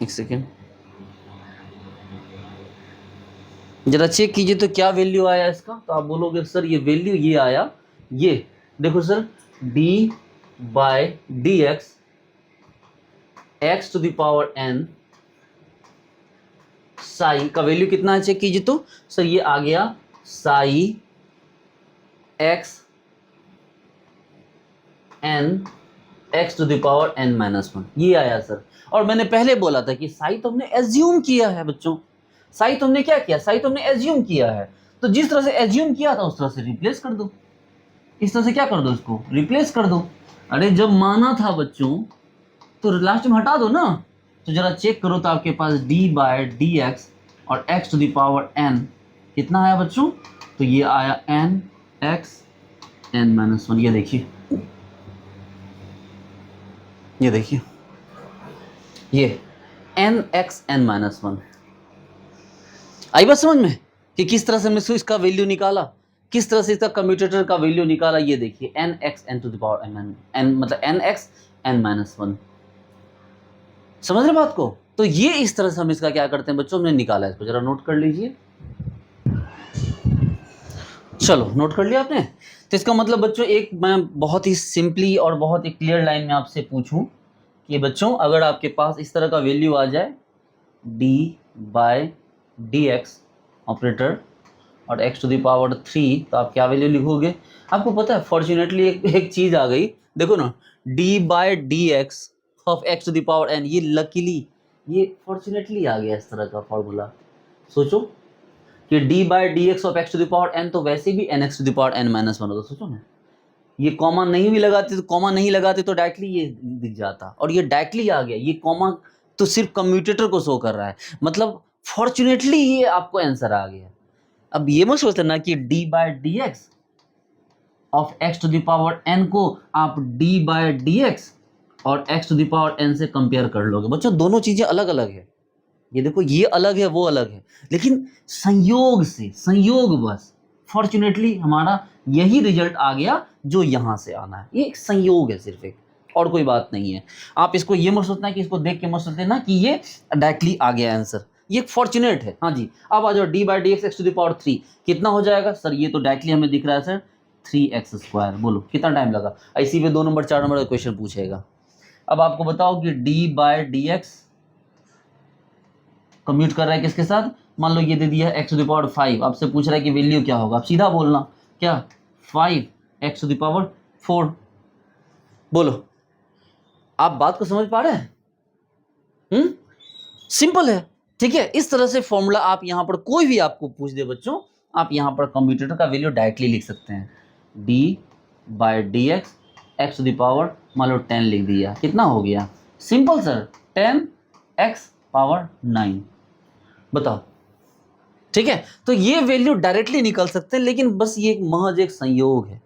एक सेकेंड जरा चेक कीजिए तो क्या वैल्यू आया इसका। तो आप बोलोगे सर ये वैल्यू ये आया, ये देखो sir d by D x x to the power N psi का वैल्यू कितना है चेक कीजिए तो सर ये आ गया psi x n x to the power n minus one, ये आया सर। और मैंने पहले बोला था कि साई तो हमने एज्यूम किया है बच्चों, साई तुमने क्या किया? साई तुमने एज्यूम किया है, तो जिस तरह से एज्यूम किया था उस तरह से रिप्लेस कर दो, इस तरह से क्या कर दो इसको रिप्लेस कर दो। अरे जब माना था बच्चों तो लास्ट में हटा दो ना। तो जरा चेक करो तो आपके पास डी बाय डी एक्स और x to the power N कितना आया बच्चों? तो ये आया N x N minus one. ये देखिए, ये देखिए, ये N x N minus one. आई बात समझ में कि किस तरह से हमने इसका वैल्यू निकाला, किस तरह से इसका कम्यूटेटर का वैल्यू निकाला। ये देखिए N x N to the power N मतलब N x N minus one. समझ रहे बात को? तो ये इस तरह से हम इसका क्या करते हैं बच्चों, हमने निकाला। इसको जरा नोट कर लीजिए। चलो नोट कर लिया आपने। तो इसका मतलब बच्चों एक मैं बहुत ही सिंपली और बहुत ही क्लियर लाइन में आपसे पूछूं कि बच्चों अगर आपके पास इस तरह का वैल्यू आ जाए d by D x operator और एक्स टू द पावर 3, तो आप क्या वैल्यू लिखोगे? आपको पता है फॉर्चुनेटली एक चीज़ आ गई, देखो ना d by D x of x to the power N, ये लकीली ये फॉर्चुनेटली आ गया इस तरह का फॉर्मूला। सोचो कि d by D x of x to the power n तो वैसे भी n x to the power n minus one होता। सोचो ना, ये कॉमा नहीं भी लगाते तो कॉमा नहीं लगाते तो डायरेक्टली ये दिख जाता, और ये डायरेक्टली आ गया। ये कॉमा तो सिर्फ कम्यूटेटर को शो कर रहा है, मतलब फॉर्चुनेटली ये आपको आंसर आ गया। अब ये मत सोचना ना कि d by D x of x to the power n को आप डी बाय डी एक्स और x to the power n से कंपेयर कर लोगे। बच्चों दोनों चीजें अलग अलग है, ये देखो ये अलग है वो अलग है, लेकिन संयोग से संयोग बस फॉर्चुनेटली हमारा यही रिजल्ट आ गया जो यहाँ से आना है। ये एक संयोग है सिर्फ एक, और कोई बात नहीं है। आप इसको ये मत सोचना कि इसको देख के मत सोचना कि ये डायरेक्टली आ गया आंसर, ये फॉर्चुनेट है। हाँ जी, अब आ जाओ d by D x x to the power 3 कितना हो जाएगा सर? ये तो डायरेक्टली हमें दिख रहा है सर 3x स्क्वायर। बोलो कितना टाइम लगा? इसी पे 2 नंबर 4 नंबर का क्वेश्चन पूछेगा। अब आपको बताओ कि d by D x commute कर रहा है किसके साथ? मान लो ये दे दिया एक्स टू द पावर 5, आपसे पूछ रहा है कि वैल्यू क्या होगा। आप सीधा बोलना क्या 5 एक्स टू द पावर 4। बोलो आप बात को समझ पा रहे हैं? सिंपल है, ठीक है। इस तरह से फॉर्मूला आप यहाँ पर कोई भी आपको पूछ दे बच्चों, आप यहाँ पर कम्यूटेटर का वैल्यू डायरेक्टली लिख सकते हैं। D by D x x to the power मान लो 10 लिख दिया, कितना हो गया? Simple sir 10x power 9। बताओ, ठीक है। तो ये वैल्यू डायरेक्टली निकल सकते हैं, लेकिन बस ये महज एक संयोग है।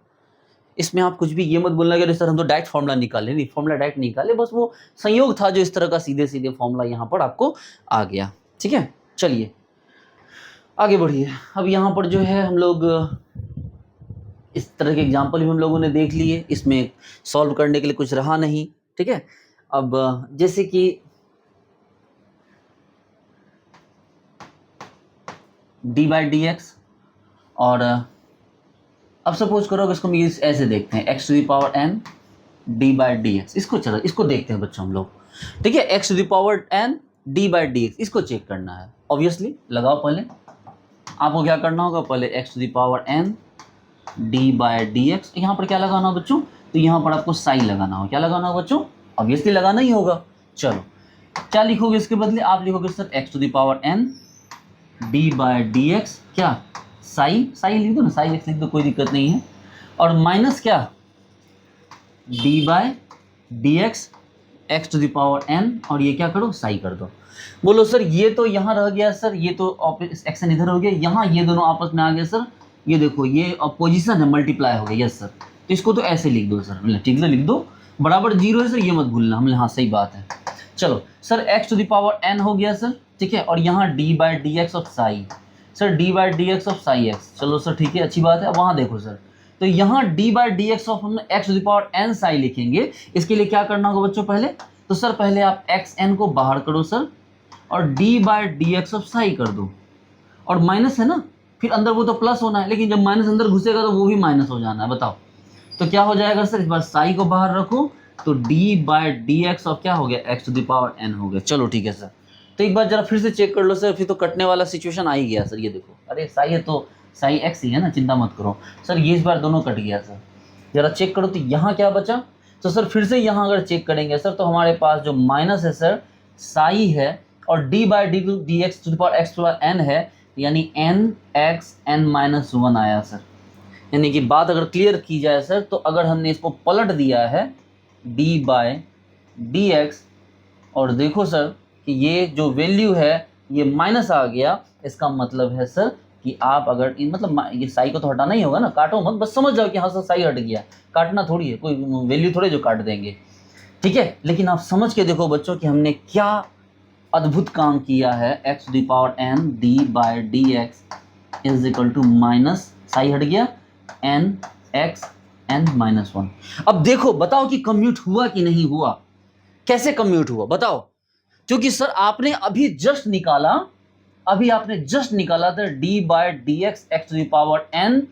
इसमें आप कुछ भी ये मत बोलना कि सर हम तो डायरेक्ट फॉर्मूला निकाले, नहीं फॉर्मूला डायरेक्ट निकाले, बस वो संयोग था जो इस तरह का सीधे सीधे फॉर्मूला यहाँ पर आपको आ गया। ठीक है, चलिए आगे बढ़िए। अब यहाँ पर जो है हम लोग इस तरह के एग्जाम्पल भी हम लोगों ने देख लिए, इसमें सॉल्व करने के लिए कुछ रहा नहीं। ठीक है, अब जैसे कि डी बाई डी एक्स, और अब सपोज करो कि इसको हम ऐसे देखते हैं x to the power N D by D x, इसको चलो इसको देखते हैं बच्चों हम लोग। ठीक है, x to the power N D by D x, इसको चेक करना है। ऑब्वियसली लगाओ, पहले आपको क्या करना होगा, पहले x to the power N D by D x, यहाँ पर क्या लगाना हो बच्चों, तो यहाँ पर आपको साई लगाना हो। क्या लगाना हो बच्चों, ऑब्वियसली लगाना ही होगा। चलो क्या लिखोगे इसके बदले, आप लिखोगे sir x to the power N D by D x, क्या साई, साई लिख दो ना, साई एक्स लिख दो, कोई दिक्कत नहीं है, और माइनस क्या d by D x x to the power N, और ये क्या करो साई कर दो। बोलो सर ये तो यहाँ रह गया सर, ये तो एक्शन इधर हो गया, यहाँ ये दोनों आपस में आ गए सर, ये देखो ये अपोजिशन है, मल्टीप्लाई हो गया। यस सर, तो इसको तो ऐसे लिख दो सर, ठीक है लिख दो, बराबर जीरो है सर, ये मत भूलना। हमने हाँ सही बात है। चलो sir x to the power n हो गया सर, ठीक है, और यहाँ D by D x of psi, sir d by D x of psi x, चलो सर ठीक है अच्छी बात है। अब वहाँ देखो सर, तो यहाँ D by D x of हम X to the power N psi लिखेंगे, इसके लिए क्या करना होगा बच्चों, पहले तो सर पहले आप एक्स एन को बाहर करो सर, और D by D x of Sai कर दो, और माइनस है ना, फिर अंदर वो तो प्लस होना है, लेकिन जब माइनस अंदर घुसेगा तो वो भी माइनस हो जाना है। बताओ तो क्या हो जाएगा सर, इस बार साई को बाहर रखो, तो d by D x of क्या हो गया, x to the power n हो गया। चलो ठीक है सर, तो एक बार जरा फिर से चेक कर लो सर, फिर तो कटने वाला सिचुएशन आ ही गया सर। ये देखो, अरे साई है तो साई एक्स ही है ना, चिंता मत करो सर, ये इस बार दोनों कट गया सर। जरा चेक करो तो यहाँ क्या बचा, तो सर फिर से यहाँ अगर चेक करेंगे सर, तो हमारे पास जो माइनस है सर साई है, और D by D x to the power x to power n है, यानी n x N minus one आया सर। यानी कि बात अगर क्लियर की जाए सर, तो अगर हमने इसको पलट दिया है डी बाई डी एक्स, और देखो सर कि ये जो वैल्यू है ये माइनस आ गया, इसका मतलब है सर कि आप अगर मतलब ये साई को तो हटाना ही होगा ना, काटो मत, बस समझ जाओ कि हाँ सर साई हट गया, काटना थोड़ी है, कोई वैल्यू थोड़े जो काट देंगे। ठीक है, लेकिन आप समझ के देखो बच्चों कि हमने क्या अद्भुत काम किया है। X to the power N D by D x is equal to minus psi हट गया n x N minus one. अब देखो बताओ कि कम्यूट हुआ कि नहीं हुआ, कैसे कम्यूट हुआ बताओ, क्योंकि सर आपने अभी जस्ट निकाला, अभी आपने जस्ट निकाला था d by D x x to the power n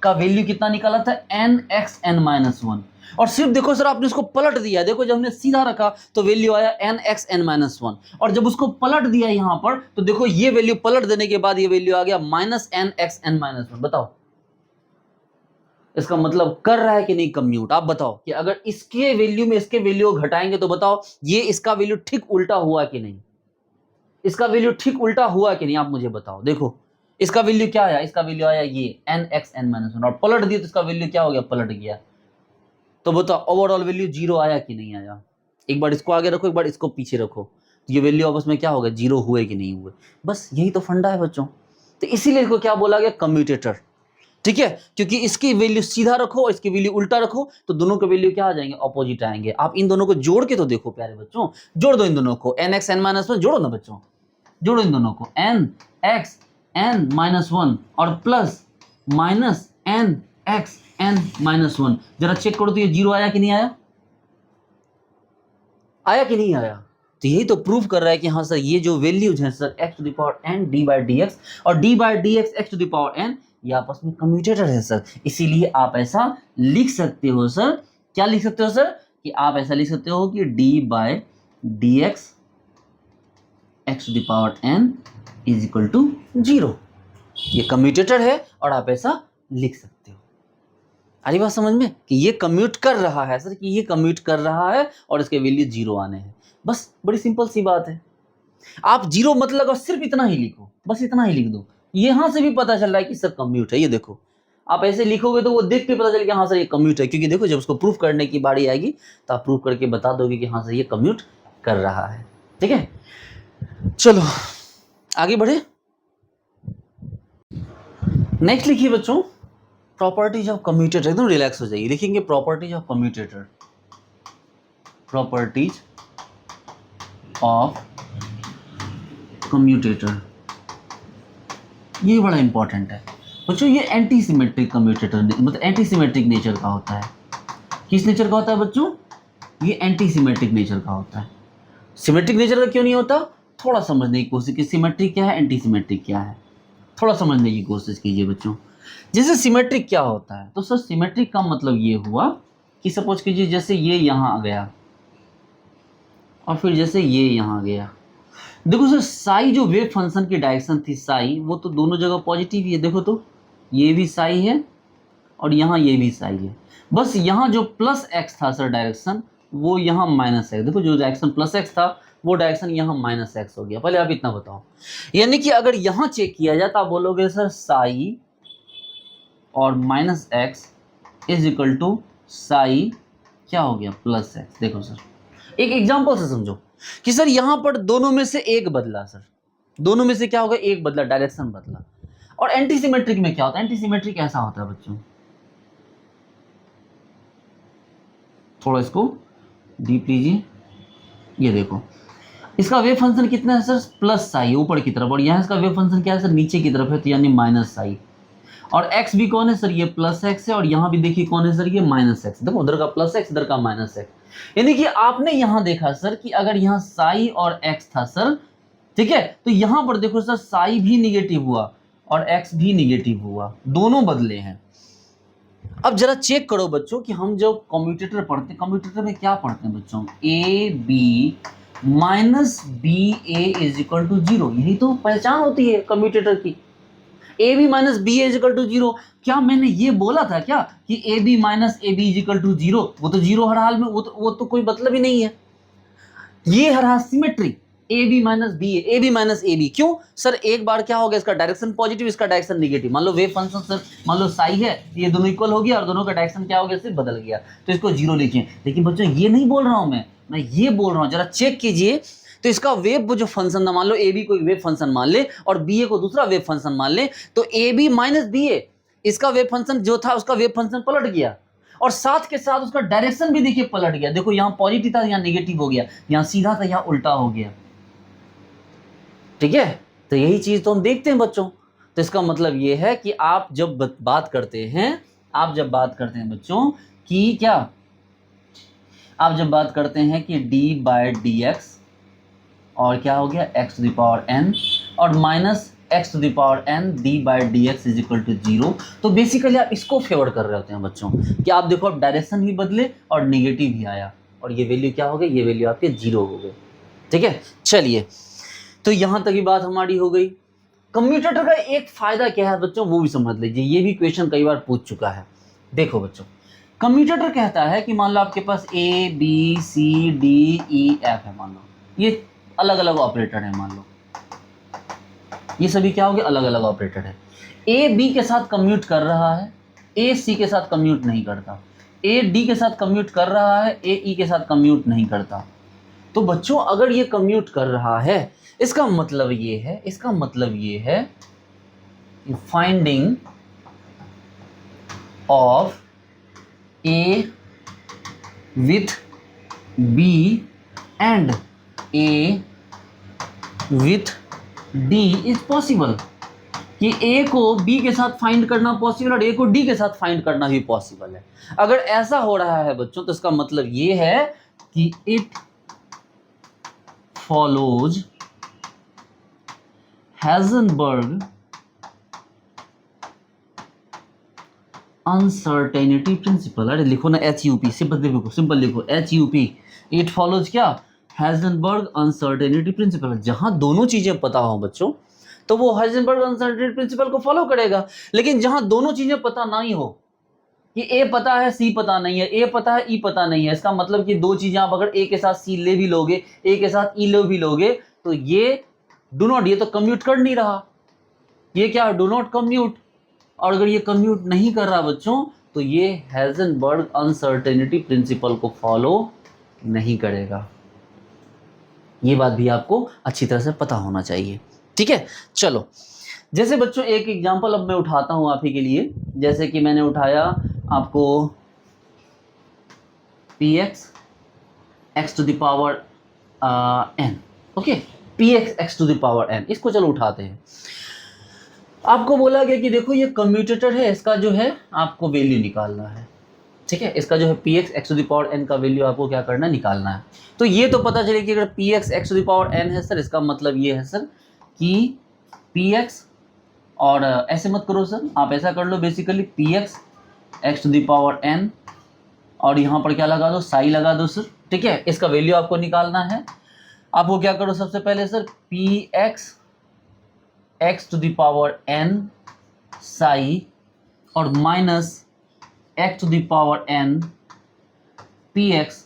का वैल्यू कितना निकाला था, n x N minus one, और सिर्फ देखो सर आपने उसको पलट दिया, देखो जब हमने सीधा रखा तो वैल्यू आया N x N minus one, और जब उसको पलट दिया यहां पर तो देखो ये वैल्यू पलट देने के बाद ये वैल्यू आ गया minus N x N minus one. बताओ इसका मतलब कर रहा है कि नहीं कम्यूट, आप बताओ कि अगर इसके वैल्यू में इसके वैल्यू को घटाएंगे तो बताओ ये इसका वैल्यू ठीक उल्टा हुआ कि नहीं, इसका वैल्यू ठीक उल्टा हुआ कि नहीं, आप मुझे बताओ। देखो इसका वैल्यू क्या आया, इसका वैल्यू आया ये N x N minus one, और पलट दिया तो इसका वैल्यू क्या हो गया, पलट गया। तो बताओ ओवरऑल वैल्यू जीरो आया कि नहीं आया, एक बार इसको आगे रखो एक बार इसको पीछे रखो, तो ये वैल्यू आपस में क्या होगा, जीरो हुए कि नहीं हुए। बस यही तो फंडा है बच्चों, तो इसीलिए इसको क्या बोला गया, कम्यूटेटर। ठीक है, क्योंकि इसकी वैल्यू सीधा रखो और इसकी वैल्यू उल्टा रखो तो दोनों के वैल्यू क्या आ जाएंगे, अपोजिट आएंगे। आप इन दोनों को जोड़ के तो देखो प्यारे बच्चों, जोड़ दो इन दोनों को, N x N minus one जोड़ो ना बच्चों, जोड़ो इन दोनों को, N x N minus one और plus minus N x N minus one, जरा चेक करो तो ये जीरो आया कि नहीं आया, आया कि नहीं आया। तो यही तो प्रूव कर रहा है कि हाँ सर ये जो वैल्यूज हैं sir x to the power N D by D x और D by D x x to the power N, ये आपस में कम्यूटेटर है सर। इसीलिए आप ऐसा लिख सकते हो सर, क्या लिख सकते हो सर, कि आप ऐसा लिख सकते हो कि d by D x x to the power n is equal to zero, ये कम्यूटेटर है और आप ऐसा लिख सकते हो। आ रही बात समझ में कि ये कम्यूट कर रहा है सर, कि ये कम्यूट कर रहा है और इसके वैल्यू जीरो आने हैं, बस बड़ी सिंपल सी बात है। आप जीरो मत लगाओ, सिर्फ इतना ही लिखो, बस इतना ही लिख दो, यहां से भी पता चल रहा है कि सर कम्यूट है। ये देखो आप ऐसे लिखोगे तो वो देख के पता चलेगा हाँ सर ये कम्यूट है, क्योंकि देखो जब उसको प्रूफ करने की बारी आएगी तो आप प्रूफ करके बता दोगे कि हाँ सर ये कम्यूट कर रहा है। ठीक है, चलो आगे बढ़े, नेक्स्ट लिखिए बच्चों, प्रॉपर्टीज ऑफ कम्यूटेटर, एकदम रिलैक्स हो जाइए, लिखेंगे properties of commutator, properties of commutator, ये बड़ा इंपॉर्टेंट है बच्चों। ये एंटी सिमेट्रिक कम्यूटेटर मतलब एंटी सिमेट्रिक नेचर का होता है। किस नेचर का होता है बच्चों? ये एंटी सिमेट्रिक नेचर का होता है। सिमेट्रिक नेचर का क्यों नहीं होता? थोड़ा समझने की कोशिश की, सिमेट्रिक क्या है, एंटी सिमेट्रिक क्या है, थोड़ा समझने की कोशिश कीजिए बच्चों। जैसे सिमेट्रिक क्या होता है, तो सर सिमेट्रिक का मतलब ये हुआ कि सपोज कीजिए जैसे ये यहाँ आ गया और फिर जैसे ये यहाँ गया। देखो सर साई जो वेव फंक्शन की डायरेक्शन थी साई, वो तो दोनों जगह पॉजिटिव ही है। देखो तो ये भी साई है और यहाँ ये भी साई है, बस यहाँ जो प्लस एक्स था सर डायरेक्शन, वो यहाँ माइनस एक्स। देखो जो डायरेक्शन प्लस एक्स था वो डायरेक्शन यहाँ माइनस एक्स हो गया। पहले आप इतना बताओ, यानी कि अगर यहाँ चेक किया जाए तो आप बोलोगे सर साई और minus x is equal to psi क्या हो गया, प्लस एक्स। देखो सर एक एग्जांपल से समझो कि सर यहाँ पर दोनों में से एक बदला, सर दोनों में से क्या होगा, एक बदला, डायरेक्शन बदला। और एंटी सिमेट्रिक में क्या होता है? एंटी सिमेट्रिक ऐसा होता है बच्चों, थोड़ा इसको डीप लीजिए, ये देखो इसका वेव फंक्शन कितना है सर, प्लस साई ऊपर की तरफ, और यहाँ इसका वेव फंक्शन क्या है सर, नीचे की तरफ है, तो यानी माइनस साई। और एक्स भी कौन है सर, ये प्लस एक्स है, और यहाँ भी देखिए कौन है सर, ये माइनस एक्स। देखो उधर का प्लस एक्स, इधर का माइनस एक्स। यानी कि आपने यहाँ देखा सर कि अगर यहाँ साई और एक्स था सर, ठीक है, तो यहाँ पर देखो सर साई भी निगेटिव हुआ और एक्स भी निगेटिव हुआ, दोनों बदले हैं। अब जरा चेक करो बच्चों कि हम जो कम्यूटेटर पढ़ते हैं, कम्यूटेटर में क्या पढ़ते हैं बच्चों, A B minus B A is equal to zero. यही तो पहचान होती है कम्यूटेटर की, A B minus B is equal to zero. क्या मैंने ये बोला था क्या कि A B minus A B is equal to zero? वो तो जीरो हर हाल में, वो तो कोई मतलब ही नहीं है। ये हर हाल symmetry, A B minus B A B minus A B. क्यों सर? एक बार क्या हो गया, इसका डायरेक्शन पॉजिटिव, इसका डायरेक्शन नेगेटिव। मान लो वेव फंक्शन सर, मान लो साई है, ये दोनों इक्वल हो गया और दोनों का डायरेक्शन क्या हो गया, सिर्फ बदल गया, तो इसको जीरो लिखिए। लेकिन बच्चों ये नहीं बोल रहा हूं मैं ये बोल रहा हूं, जरा चेक कीजिए। तो इसका वेव जो फंक्शन था, मान लो ए बी को वेव फंक्शन मान ले और बी ए को दूसरा वेव फंक्शन मान ले, तो ए बी माइनस बी ए इसका वेव फंक्शन जो था उसका वेव फंक्शन पलट गया, और साथ के साथ उसका डायरेक्शन भी देखिए पलट गया। देखो यहाँ पॉजिटिव था, यहाँ नेगेटिव हो गया, यहाँ सीधा था, यहाँ उल्टा हो गया। ठीक है, तो यही चीज तो हम देखते हैं बच्चों। तो इसका मतलब ये है कि आप जब बात करते हैं, बच्चों कि क्या, आप जब बात करते हैं कि d बाय डी एक्स और क्या हो गया x to the power n और minus x to the power n d by D x is equal to zero, तो बेसिकली आप इसको फेवर कर रहे होते हैं बच्चों कि आप देखो अब डायरेक्शन भी बदले और नेगेटिव भी आया, और ये वैल्यू क्या हो गई, ये वैल्यू आपके जीरो हो गई। ठीक है, चलिए तो यहां तक की बात हमारी हो गई। कम्यूटेटर का एक फायदा क्या है बच्चों, वो भी समझ लीजिए, ये भी क्वेश्चन कई बार पूछ चुका है। देखो बच्चों, कम्यूटेटर कहता है कि मान लो आपके पास A B C D E F है, मान लो ये अलग अलग ऑपरेटर है, मान लो ये सभी क्या हो गए, अलग अलग ऑपरेटर है। ए बी के साथ कम्यूट कर रहा है, ए सी के साथ कम्यूट नहीं करता, ए डी के साथ कम्यूट कर रहा है, ए ई के साथ कम्यूट नहीं करता। तो बच्चों अगर ये कम्यूट कर रहा है, इसका मतलब ये है finding of A with B and A with D is possible, कि ए को बी के साथ फाइंड करना पॉसिबल और ए को डी के साथ फाइंड करना भी पॉसिबल है। अगर ऐसा हो रहा है बच्चों, तो इसका मतलब ये है कि it follows Heisenberg uncertainty principle. अरे लिखो ना HUP, सिंपल लिखो HUP, इट फॉलोज क्या, Heisenberg अनसर्टेनिटी प्रिंसिपल। जहां दोनों चीजें पता हो बच्चों तो वो Heisenberg अनसर्टेनिटी प्रिंसिपल को फॉलो करेगा। लेकिन जहां दोनों चीजें पता नहीं हो, कि A पता है C पता नहीं है, A पता है E पता नहीं है, इसका मतलब कि दो चीजें आप अगर A के साथ C ले भी लोगे, A के साथ E ले भी लोगे, तो ये डू नॉट, ये तो कम्यूट कर नहीं रहा, ये क्या, डू नॉट कम्यूट। और अगर ये कम्यूट नहीं कर रहा बच्चों, तो ये Heisenberg अनसर्टेनिटी प्रिंसिपल को फॉलो नहीं करेगा। ये बात भी आपको अच्छी तरह से पता होना चाहिए। ठीक है, चलो जैसे बच्चों एक एग्जांपल अब मैं उठाता हूं आप ही के लिए, जैसे कि मैंने उठाया आपको px x to the power n, okay, px x to the power n, इसको चलो उठाते हैं। आपको बोला गया कि देखो ये कम्यूटेटर है, इसका जो है आपको वैल्यू निकालना है, ठीक है, इसका जो है px x to the power n का वैल्यू आपको क्या करना है, निकालना है। तो ये तो पता चले कि अगर px x to the power n है सर, इसका मतलब ये है सर कि px, और ऐसे मत करो सर, आप ऐसा कर लो basically px x to the power n, और यहाँ पर क्या लगा दो, साई लगा दो सर, ठीक है, इसका वैल्यू आपको निकालना है। आपको क्या करो सबसे पहले sir, px x to the power n psi और minus x to the power n px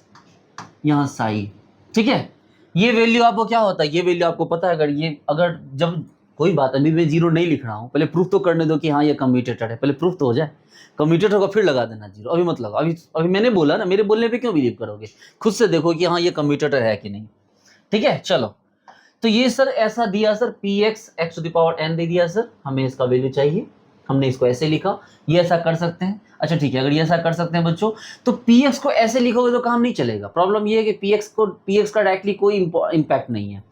यहाँ साई, ठीक है। ये वैल्यू आपको क्या होता है, ये वैल्यू आपको पता है, अगर जब कोई बात, अभी मैं जीरो नहीं लिख रहा हूँ, पहले प्रूफ तो करने दो कि हाँ ये कम्यूटेटर है, पहले प्रूफ तो हो जाए। कम्यूटेटर को फिर लगा देना जीरो, अभी मत लगाओ, अभी मैंने बोला ना, मेरे बोलने पे क्यों बिलीव करोगे, खुद से देखो कि हाँ ये कम्यूटेटर है कि नहीं, ठीक है। चलो तो ये सर ऐसा दिया sir, px x to the power n दे दिया सर, हमें इसका वैल्यू चाहिए, हमने इसको ऐसे लिखा, ये ऐसा कर सकते हैं। अच्छा ठीक है, अगर ये ऐसा कर सकते हैं बच्चों, तो px को ऐसे लिखोगे तो काम नहीं चलेगा। प्रॉब्लम ये है कि px का डायरेक्टली कोई इम्पैक्ट नहीं है।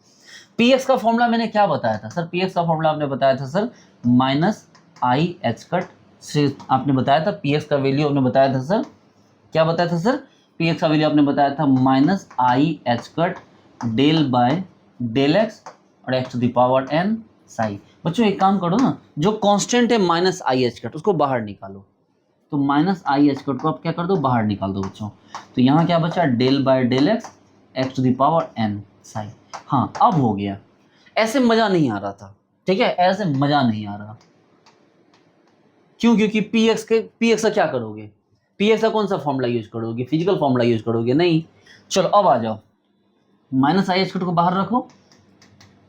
px का फॉर्मूला मैंने क्या बताया था सर, px का फॉर्मूला आपने बताया था sir minus I H cut से, आपने बताया था px का वैल्यू आपने बताया था सर, क्या बताया था सर, px का वैल्यू आपने बताया था minus I H cut del by del x और x to the power n psi. बच्चों एक काम करो ना, जो कांस्टेंट है माइनस आई एच कट, उसको बाहर निकालो, तो माइनस आई एच कट को आप क्या कर दो, बाहर निकाल दो बच्चों। तो यहाँ क्या बचा, del by del x x to the power n psi. हाँ अब हो गया, ऐसे मजा नहीं आ रहा था, ठीक है, ऐसे मजा नहीं आ रहा, क्यों, क्योंकि px का क्या करोगे, px का कौन सा फॉर्मूला यूज करोगे, फिजिकल फॉर्मूला यूज करोगे, नहीं। चलो अब आ जाओ, माइनस आई एच कट को बाहर रखो,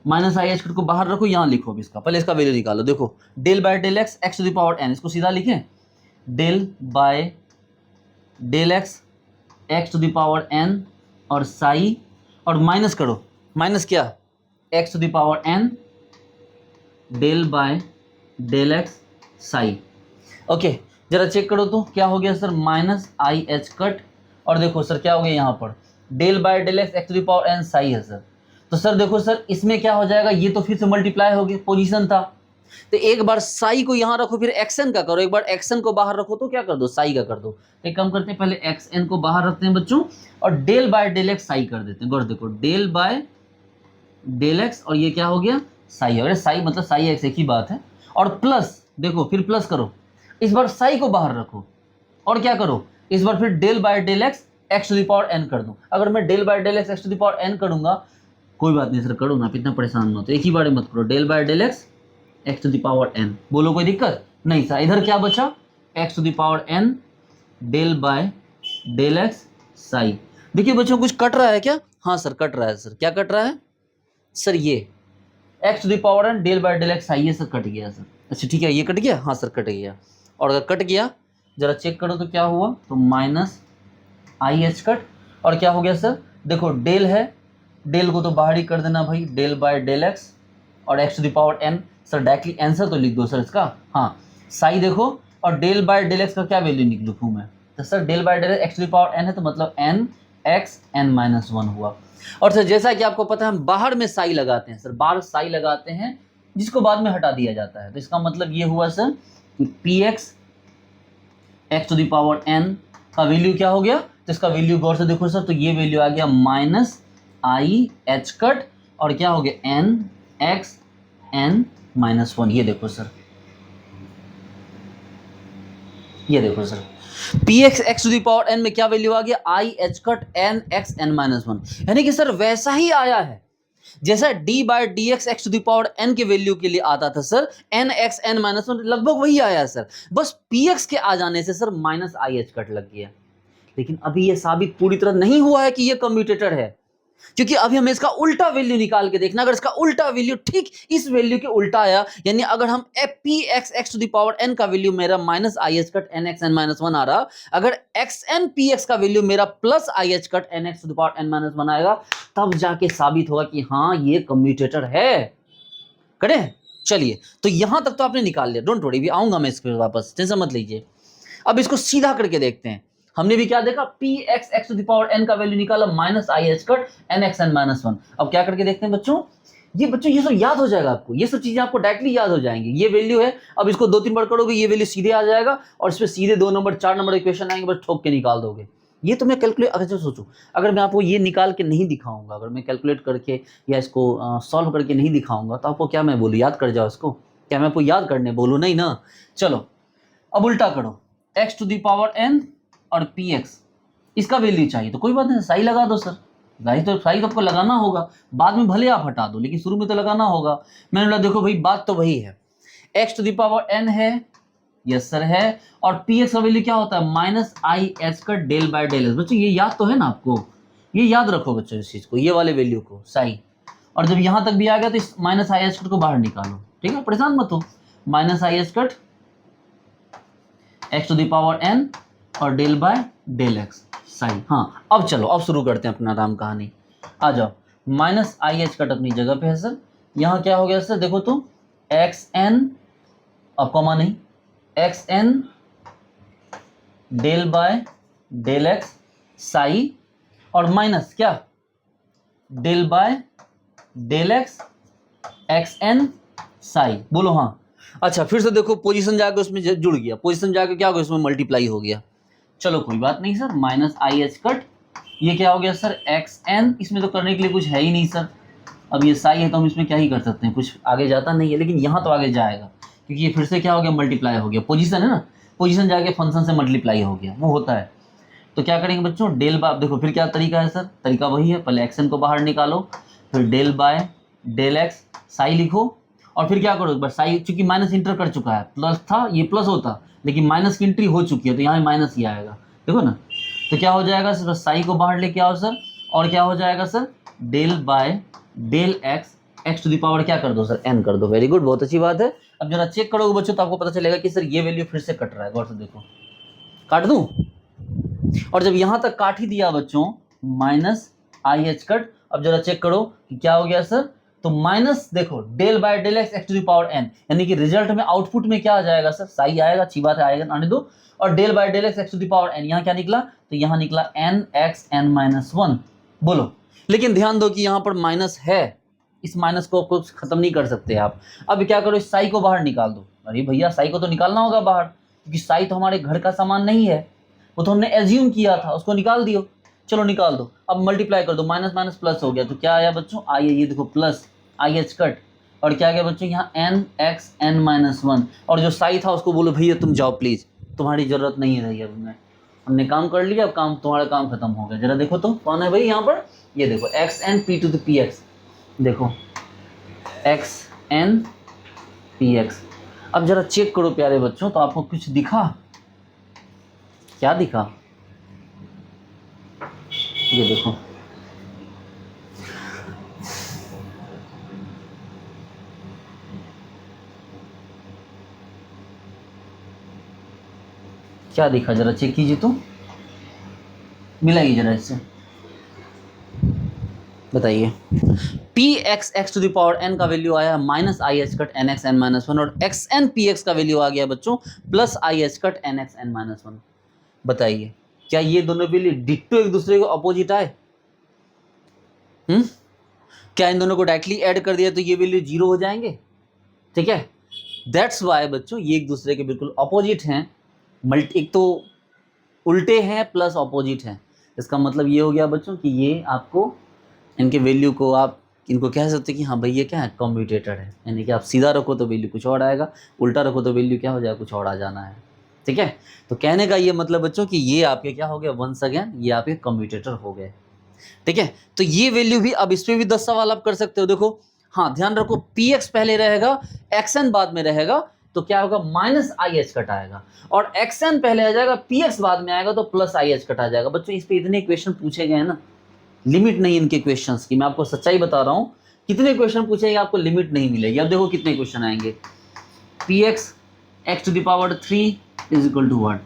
माइनस आई एच कट को बाहर रखो, यहाँ लिखो इसका, पहले इसका वैल्यू निकालो। देखो del by del x x to the power n, इसको सीधा लिखें, del by del x x to the power n और साई, और माइनस करो, माइनस क्या, x to the power n del by del x psi. Okay जरा check करो तो क्या हो गया sir, minus I H cut, और देखो सर क्या हो गया यहाँ पर, del by del x x to the power n Sai है सर। तो सर देखो सर इसमें क्या हो जाएगा, ये तो फिर से मल्टीप्लाई हो गया, पोजीशन था, तो एक बार साई को यहाँ रखो, फिर एक्सएन का करो, एक बार एक्सएन को बाहर रखो तो क्या कर दो, साई का कर दो। एक काम करते हैं, पहले एक्सएन को बाहर रखते हैं बच्चों, और del by del x psi कर देते हैं। गौर देखो, डेल बाय डेल एक्स और ये क्या हो गया, साई है, साई मतलब साई एक्स एक ही बात है, और प्लस देखो फिर प्लस करो, इस बार साई को बाहर रखो, और क्या करो, इस बार फिर del by del x x to the power n कर दो। अगर मैं del by del x x to the power n करूंगा, कोई बात नहीं सर, करो ना, इतना परेशान मत हो, एक ही बार मत करो, del by del x x to the power n, बोलो कोई दिक्कत नहीं सर। इधर क्या बचा, x to the power n del by del x psi. देखिए बच्चों कुछ कट रहा है क्या, हाँ सर कट रहा है सर, क्या कट रहा है सर, ये x to the power n del by del x psi, ये सर कट गया सर। अच्छा ठीक है, ये कट गया, हाँ सर कट गया, और अगर कट गया जरा चेक करो तो क्या हुआ, तो माइनस आई एच कट, और क्या हो गया सर, देखो डेल है, डेल को तो बाहर ही कर देना भाई, डेल बाय डेल एक्स और x to the power n, sir directly answer तो लिख दो सर इसका, हाँ साई देखो, और डेल बाय डेल एक्स का क्या वैल्यू लिखूँ मैं, तो sir del by del x to the power n है, तो मतलब n x n माइनस 1 हुआ। और सर जैसा कि आपको पता है, हम बाहर में साई लगाते हैं सर, बाहर साई लगाते हैं जिसको बाद में हटा दिया जाता है, तो इसका मतलब ये हुआ सर कि px x to the power n का वैल्यू क्या हो गया, तो इसका वैल्यू गौर से देखो सर, तो ये वैल्यू आ गया माइनस आई एच कट, और क्या हो गया n x n माइनस 1, ये देखो सर, ये देखो sir px x to the power n में क्या वैल्यू आ गया, i H cut n x n minus 1, यानी कि सर वैसा ही आया है जैसा d by D x x to the power n के वैल्यू के लिए आता था sir, n x n minus 1, लगभग वही आया सर, बस px के आ जाने से sir minus I H cut लग गया। लेकिन अभी यह साबित पूरी तरह नहीं हुआ है कि यह कम्यूटेटर है, क्योंकि अभी हमें इसका उल्टा वैल्यू निकाल के देखना। अगर इसका उल्टा वैल्यू ठीक इस वैल्यू के उल्टा आया, यानी अगर हम p x x to the power n का वैल्यू मेरा minus I H cut n x N minus 1 आ रहा, अगर एक्स एन पी एक्स का वैल्यू मेरा plus i H cut n x to the power n minus 1 आएगा, तब जाके साबित होगा कि हाँ ये कम्यूटेटर है। करें? चलिए, तो यहां तक तो आपने निकाल लिया, डोंट वरी, भी आऊंगा मैं इस पे वापस, टेंशन मत लीजिए। अब इसको सीधा करके देखते हैं। हमने भी क्या देखा, p x x to the power n का वैल्यू निकाला minus I H cut n x N minus one. अब क्या करके देखते हैं बच्चों, ये सब याद हो जाएगा आपको, ये सब चीजें आपको डायरेक्टली याद हो जाएंगी। ये वैल्यू है, अब इसको 2-3 बार करोगे ये वैल्यू सीधे आ जाएगा और इसमें सीधे 2 नंबर 4 नंबर इक्वेशन आएंगे, बस ठोक के निकाल दोगे। ये तो मैं कैलकुलेट, अगर सोचो अगर मैं आपको ये निकाल के नहीं दिखाऊंगा, अगर मैं कैलकुलेट करके या इसको सॉल्व करके नहीं दिखाऊंगा तो आपको क्या मैं बोलूँ, याद कर जाओ इसको, क्या मैं आपको याद करने बोलूँ? नहीं ना। चलो अब उल्टा करो, x to the power N और पी एक्स, इसका वैल्यू चाहिए तो कोई बात नहीं, साई लगा दो सर, साई तो आपको लगाना होगा, बाद में भले आप हटा दो लेकिन शुरू में तो लगाना होगा। मैंने बोला देखो भाई बात तो वही है, x to the power n है, यस सर है, और पी एक्स का वैल्यू क्या होता है, माइनस आई एच का डेल बाय डेल एस। बच्चों ये याद तो है ना आपको, ये याद रखो बच्चों इस चीज को, ये वाले वैल्यू को साई, और जब यहां तक भी आ गया तो इस माइनस आई एच कट को बाहर निकालो, ठीक है, परेशान मत हो, minus I H cut X to the power N और del by del x psi. हाँ अब चलो, अब शुरू करते हैं अपना राम कहानी। आ जाओ, माइनस आई एच कट अपनी जगह पे है सर, यहाँ क्या हो गया सर, देखो तो एक्स एन, अब कॉमा नहीं, x n del by del x psi, और माइनस क्या, del by del x x n psi, बोलो हाँ। अच्छा फिर से देखो, पोजीशन जाके उसमें जुड़ गया, पोजीशन जाके क्या हो गया, उसमें मल्टीप्लाई हो गया। चलो कोई बात नहीं sir, minus I H cut, ये क्या हो गया सर, एक्स एन, इसमें तो करने के लिए कुछ है ही नहीं सर, अब ये साई है तो हम इसमें क्या ही कर सकते हैं, कुछ आगे जाता नहीं है, लेकिन यहाँ तो आगे जाएगा क्योंकि ये फिर से क्या हो गया, मल्टीप्लाई हो गया, पोजीशन है ना, पोजीशन जाके फंक्शन से मल्टीप्लाई हो गया, वो होता है। तो क्या करेंगे बच्चों, डेल बाय, देखो फिर क्या तरीका है सर, तरीका वही है, पहले एक्स एन को बाहर निकालो, फिर del by del x psi लिखो, और फिर क्या करो, बस साई चूंकि माइनस इंटर कर चुका है, प्लस था ये प्लस होता, लेकिन माइनस की एंट्री हो चुकी है तो यहाँ माइनस ही आएगा, देखो ना। तो क्या हो जाएगा सर, साई को बाहर लेके आओ सर, और क्या हो जाएगा sir, del by del x x to the power क्या कर दो सर, एन कर दो, वेरी गुड, बहुत अच्छी बात है। अब जरा चेक करोगे बच्चों तो आपको पता चलेगा कि सर ये वैल्यू फिर से कट रहा है, गौर से देखो, काट दूं, और जब यहां तक काट ही दिया बच्चों, माइनस आई एच कट, अब जरा चेक करो कि क्या हो गया सर, तो माइनस देखो del by del x x to the power n, यानी कि रिजल्ट में आउटपुट में क्या आ जाएगा सर, साई आएगा, अच्छी बात है, आएगा, आने दो, और del by del x x to the power n, यहाँ क्या निकला, तो यहाँ निकला n x N minus one, बोलो। लेकिन ध्यान दो कि यहाँ पर माइनस है, इस माइनस को खत्म नहीं कर सकते आप। अब क्या करो, इस साई को बाहर निकाल दो, अरे भैया साई को तो निकालना होगा बाहर, क्योंकि साई तो हमारे घर का सामान नहीं है, वो तो हमने एज्यूम किया था, उसको निकाल दियो, चलो निकाल दो। अब मल्टीप्लाई कर दो, माइनस माइनस प्लस हो गया, तो क्या आया बच्चों, आई, ये देखो प्लस आई एच कट, और क्या गया बच्चों, यहाँ n x N minus one, और जो साई था उसको बोलो भैया तुम जाओ प्लीज, तुम्हारी जरूरत नहीं है भैया, हमने काम कर लिया, अब काम तुम्हारा काम खत्म हो गया। जरा देखो तो कौन है भाई यहाँ पर, ये देखो x n p to the p x, देखो एक्स एन पी एक्स। अब जरा चेक करो प्यारे बच्चों, तो आपको कुछ दिखा, क्या दिखा, ये देखो, क्या दिखा, जरा चेक कीजिए तो, मिलाइए जरा इससे, बताइए। P x x to the power n का वैल्यू आया minus I H cut n x N minus one, और एक्स एन पी एक्स का वैल्यू आ गया बच्चों plus i H cut n x N minus one. बताइए क्या ये दोनों वैल्यू डिट्टो एक दूसरे को अपोजिट आए? क्या इन दोनों को डायरेक्टली ऐड कर दिया तो ये वैल्यू जीरो हो जाएंगे? ठीक है, दैट्स वाई बच्चों ये एक दूसरे के बिल्कुल अपोजिट हैं, एक तो उल्टे हैं प्लस अपोजिट हैं। इसका मतलब ये हो गया बच्चों कि ये आपको इनके वैल्यू को आप इनको कह सकते हैं कि हाँ भाई ये क्या है, कम्यूटेटर है, यानी कि आप सीधा रखो तो वैल्यू कुछ और आएगा, उल्टा रखो तो वैल्यू क्या हो जाएगा, कुछ और आ जाना है। ठीक है, तो कहने का ये मतलब बच्चों कि ये आपके क्या हो गया, वंस अगेन ये आपके कम्यूटेटर हो गए। ठीक है, तो ये वैल्यू भी, अब इस पर भी 10 सवाल आप कर सकते हो। देखो हाँ ध्यान रखो, पी एक्स पहले रहेगा, एक्स एन बाद में रहेगा, तो क्या होगा, माइनस आई एच कट आएगा, और एक्स एन पहले आ जाएगा, पी एक्स बाद में आएगा, तो प्लस आई एच कट आ जाएगा। बच्चों इस पे इतने क्वेश्चन पूछे गए हैं ना, लिमिट नहीं इनके क्वेश्चंस की, मैं आपको सच्चाई बता रहा हूँ, कितने क्वेश्चन पूछेंगे आपको लिमिट नहीं मिलेगी। अब देखो कितने क्वेश्चन आएंगे, P x x to the power 3 is equal to what,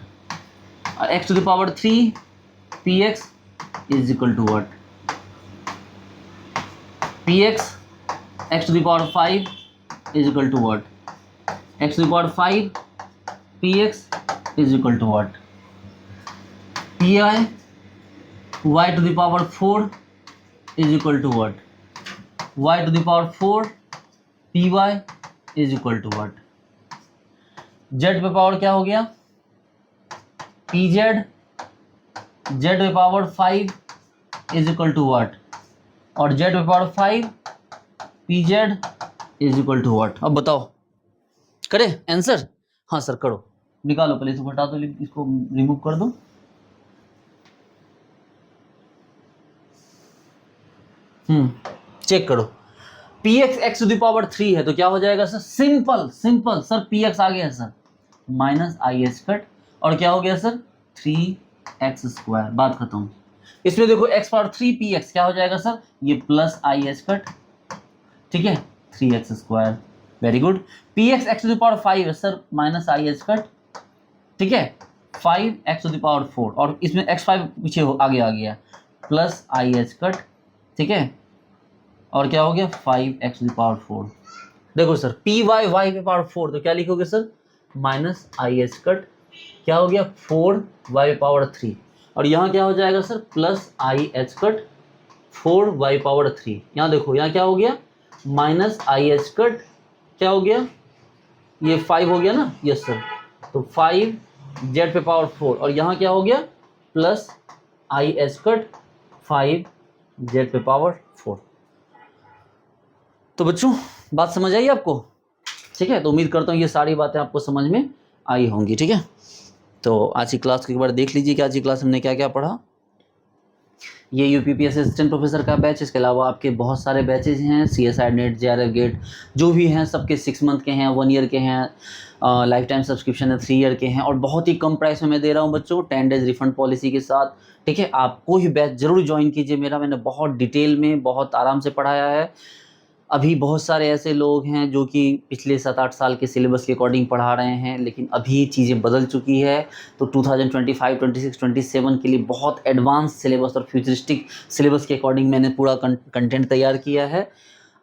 और x to the power 3 P X is equal to what, P x x to the power 5 is equal to what, x to the power 5 px is equal to what, pi y to the power 4 is equal to what, y to the power 4 py is equal to what. z पे power क्या हो गया, pz z पे power 5 is equal to what, और z पे power 5 pz is equal to what. अब बताओ करे आंसर? हाँ सर करो, निकालो पहले इसको हटा दो, इसको रिमूव कर दो। चेक करो, px x to the power 3 है तो क्या हो जाएगा sir, simple simple sir, px आ गया sir minus I H cut, और क्या हो गया सर 3x स्क्वायर, बात खत्म। इसमें देखो x पावर 3 px क्या हो जाएगा सर, ये प्लस आई एच कट, ठीक है 3x square, very good. px x to the power 5 है sir minus I H cut, ठीक है 5x टू द पावर 4, और इसमें x5 पीछे आगे आ गया प्लस आई एच कट, ठीक है, और क्या हो गया 5x टू द पावर 4। देखो सर py y पे पावर 4 तो क्या लिखोगे sir, minus I H cut, क्या हो गया 4y पावर 3, और यहाँ क्या हो जाएगा sir plus i H cut 4y power 3। यहाँ देखो यहाँ क्या हो गया माइनस आई एच कट, क्या हो गया ये 5 हो गया ना, यस सर, तो 5z पे पावर 4, और यहाँ क्या हो गया plus i H cut 5z पे पावर 4। तो बच्चों बात समझ आई आपको, ठीक है, तो उम्मीद करता हूँ ये सारी बातें आपको समझ में आई होंगी, ठीक है। तो आज की क्लास को एक बार देख लीजिए कि आज की क्लास हमने क्या क्या पढ़ा। ये यूपीपीएससी असिस्टेंट प्रोफेसर का बैच, इसके अलावा आपके बहुत सारे बैचेज हैं, CSI नेट, JRF गेट जो भी हैं सबके 6 मंथ के हैं, 1 ईयर के हैं, लाइफ टाइम सब्सक्रिप्शन है 3 ईयर के हैं, और बहुत ही कम प्राइस में मैं दे रहा हूँ बच्चों 10 डेज रिफंड पॉलिसी के साथ, ठीक है। आप कोई बैच जरूर ज्वाइन कीजिए मेरा, मैंने बहुत डिटेल में बहुत आराम से पढ़ाया है। अभी बहुत सारे ऐसे लोग हैं जो कि पिछले 7-8 साल के सिलेबस के अकॉर्डिंग पढ़ा रहे हैं, लेकिन अभी चीज़ें बदल चुकी है, तो 2025, 26, 27 के लिए बहुत एडवांस सिलेबस और फ्यूचरिस्टिक सिलेबस के अकॉर्डिंग मैंने पूरा कंटेंट तैयार किया है।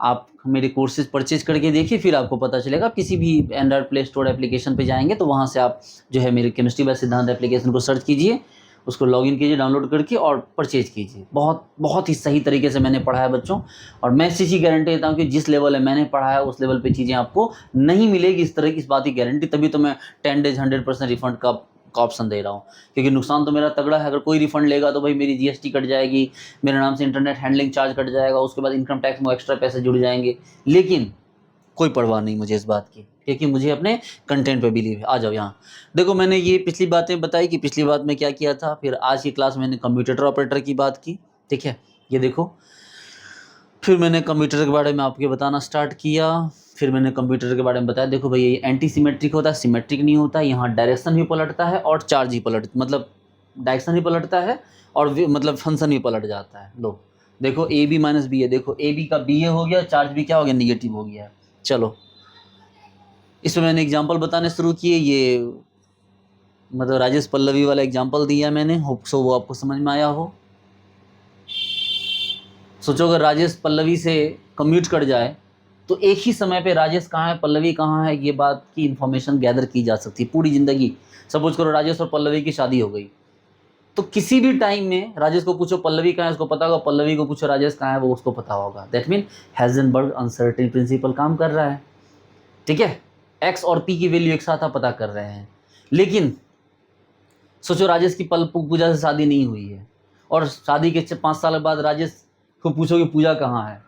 आप मेरे कोर्सेज परचेज करके देखिए, फिर आपको पता चलेगा। किसी भी एंड्रॉयड प्ले स्टोर एप्लीकेशन पे जाएंगे तो वहाँ से आप जो है मेरे केमिस्ट्री बाय सिद्धांत एप्लीकेशन को सर्च कीजिए, उसको लॉगिन कीजिए डाउनलोड करके और परचेज कीजिए। बहुत बहुत ही सही तरीके से मैंने पढ़ाया बच्चों, और मैं इस चीज़ की गारंटी देता हूँ कि जिस लेवल है मैंने पढ़ाया उस लेवल पे चीज़ें आपको नहीं मिलेगी इस तरह की, इस बात की गारंटी। तभी तो मैं 10 डेज 100% रिफंड का ऑप्शन दे रहा हूँ, क्योंकि नुकसान तो मेरा तगड़ा है। अगर कोई रिफंड लेगा तो भाई मेरी GST कट जाएगी, मेरे नाम से इंटरनेट हैंडलिंग चार्ज कट जाएगा, उसके बाद इनकम टैक्स में एक्स्ट्रा पैसे जुड़ जाएंगे, लेकिन कोई परवाह नहीं मुझे इस बात की, क्योंकि मुझे अपने कंटेंट पे बिलीव है। आ जाओ यहाँ, देखो मैंने ये पिछली बातें बताई कि पिछली बात में क्या किया था, फिर आज की क्लास में मैंने कम्यूटेटर ऑपरेटर की बात की, ठीक है, ये देखो। फिर मैंने कंप्यूटर के बारे में आपके बताना स्टार्ट किया, फिर मैंने कंप्यूटर के बारे में बताया, देखो भैया ये एंटी सिमेट्रिक होता है, सिमेट्रिक नहीं होता है, यहाँ डायरेक्शन भी पलटता है और चार्ज ही मतलब डायरेक्शन ही पलटता है और मतलब फंक्शन भी पलट जाता है। लो देखो AB माइनस बी है, देखो AB का BA हो गया, चार्ज भी क्या हो गया निगेटिव हो गया। चलो इसमें मैंने एग्जांपल बताने शुरू किए, ये मतलब राजेश पल्लवी वाला एग्जांपल दिया मैंने, होप सो वो आपको समझ में आया हो। सोचो अगर राजेश पल्लवी से कम्यूट कर जाए तो एक ही समय पे राजेश कहाँ है पल्लवी कहाँ है, ये बात की इन्फॉर्मेशन गैदर की जा सकती है पूरी ज़िंदगी। सपोज करो राजेश और पल्लवी की शादी हो गई, तो किसी भी टाइम में राजेश को पूछो पल्लवी कहाँ है, उसको पता होगा, पल्लवी को पूछो राजेश कहाँ है, वो उसको पता होगा। That mean Heisenberg uncertain principle काम कर रहा है, ठीक है। एक्स और पी की वैल्यू एक साथ आप पता कर रहे हैं, लेकिन सोचो राजेश की पूजा से शादी नहीं हुई है, और शादी के 5 साल बाद राजेश को पूछोगे पूजा कहाँ है,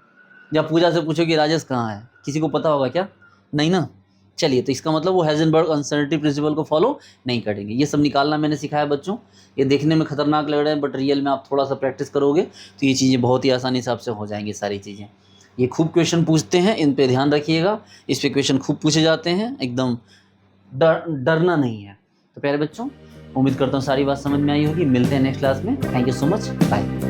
या पूजा से पूछोगे राजेश कहाँ है, किसी को पता होगा क्या? नहीं ना। चलिए, तो इसका मतलब वो हेजनबर्ग अनसर्टेनिटी प्रिंसिपल को फॉलो नहीं करेंगे। ये सब निकालना मैंने सिखाया बच्चों। ये देखने में खतरनाक लग रहे हैं, बट रियल में आप थोड़ा सा प्रैक्टिस करोगे तो ये चीज़ें बहुत ही आसानी से आपसे हो जाएंगी सारी चीज़ें। ये खूब क्वेश्चन पूछते हैं, इन पे ध्यान रखिएगा, इस पे क्वेश्चन खूब पूछे जाते हैं, एकदम डरना नहीं है। तो प्यारे बच्चों, उम्मीद करता हूँ सारी बात समझ में आई होगी। मिलते हैं नेक्स्ट क्लास में। Thank you so much, bye.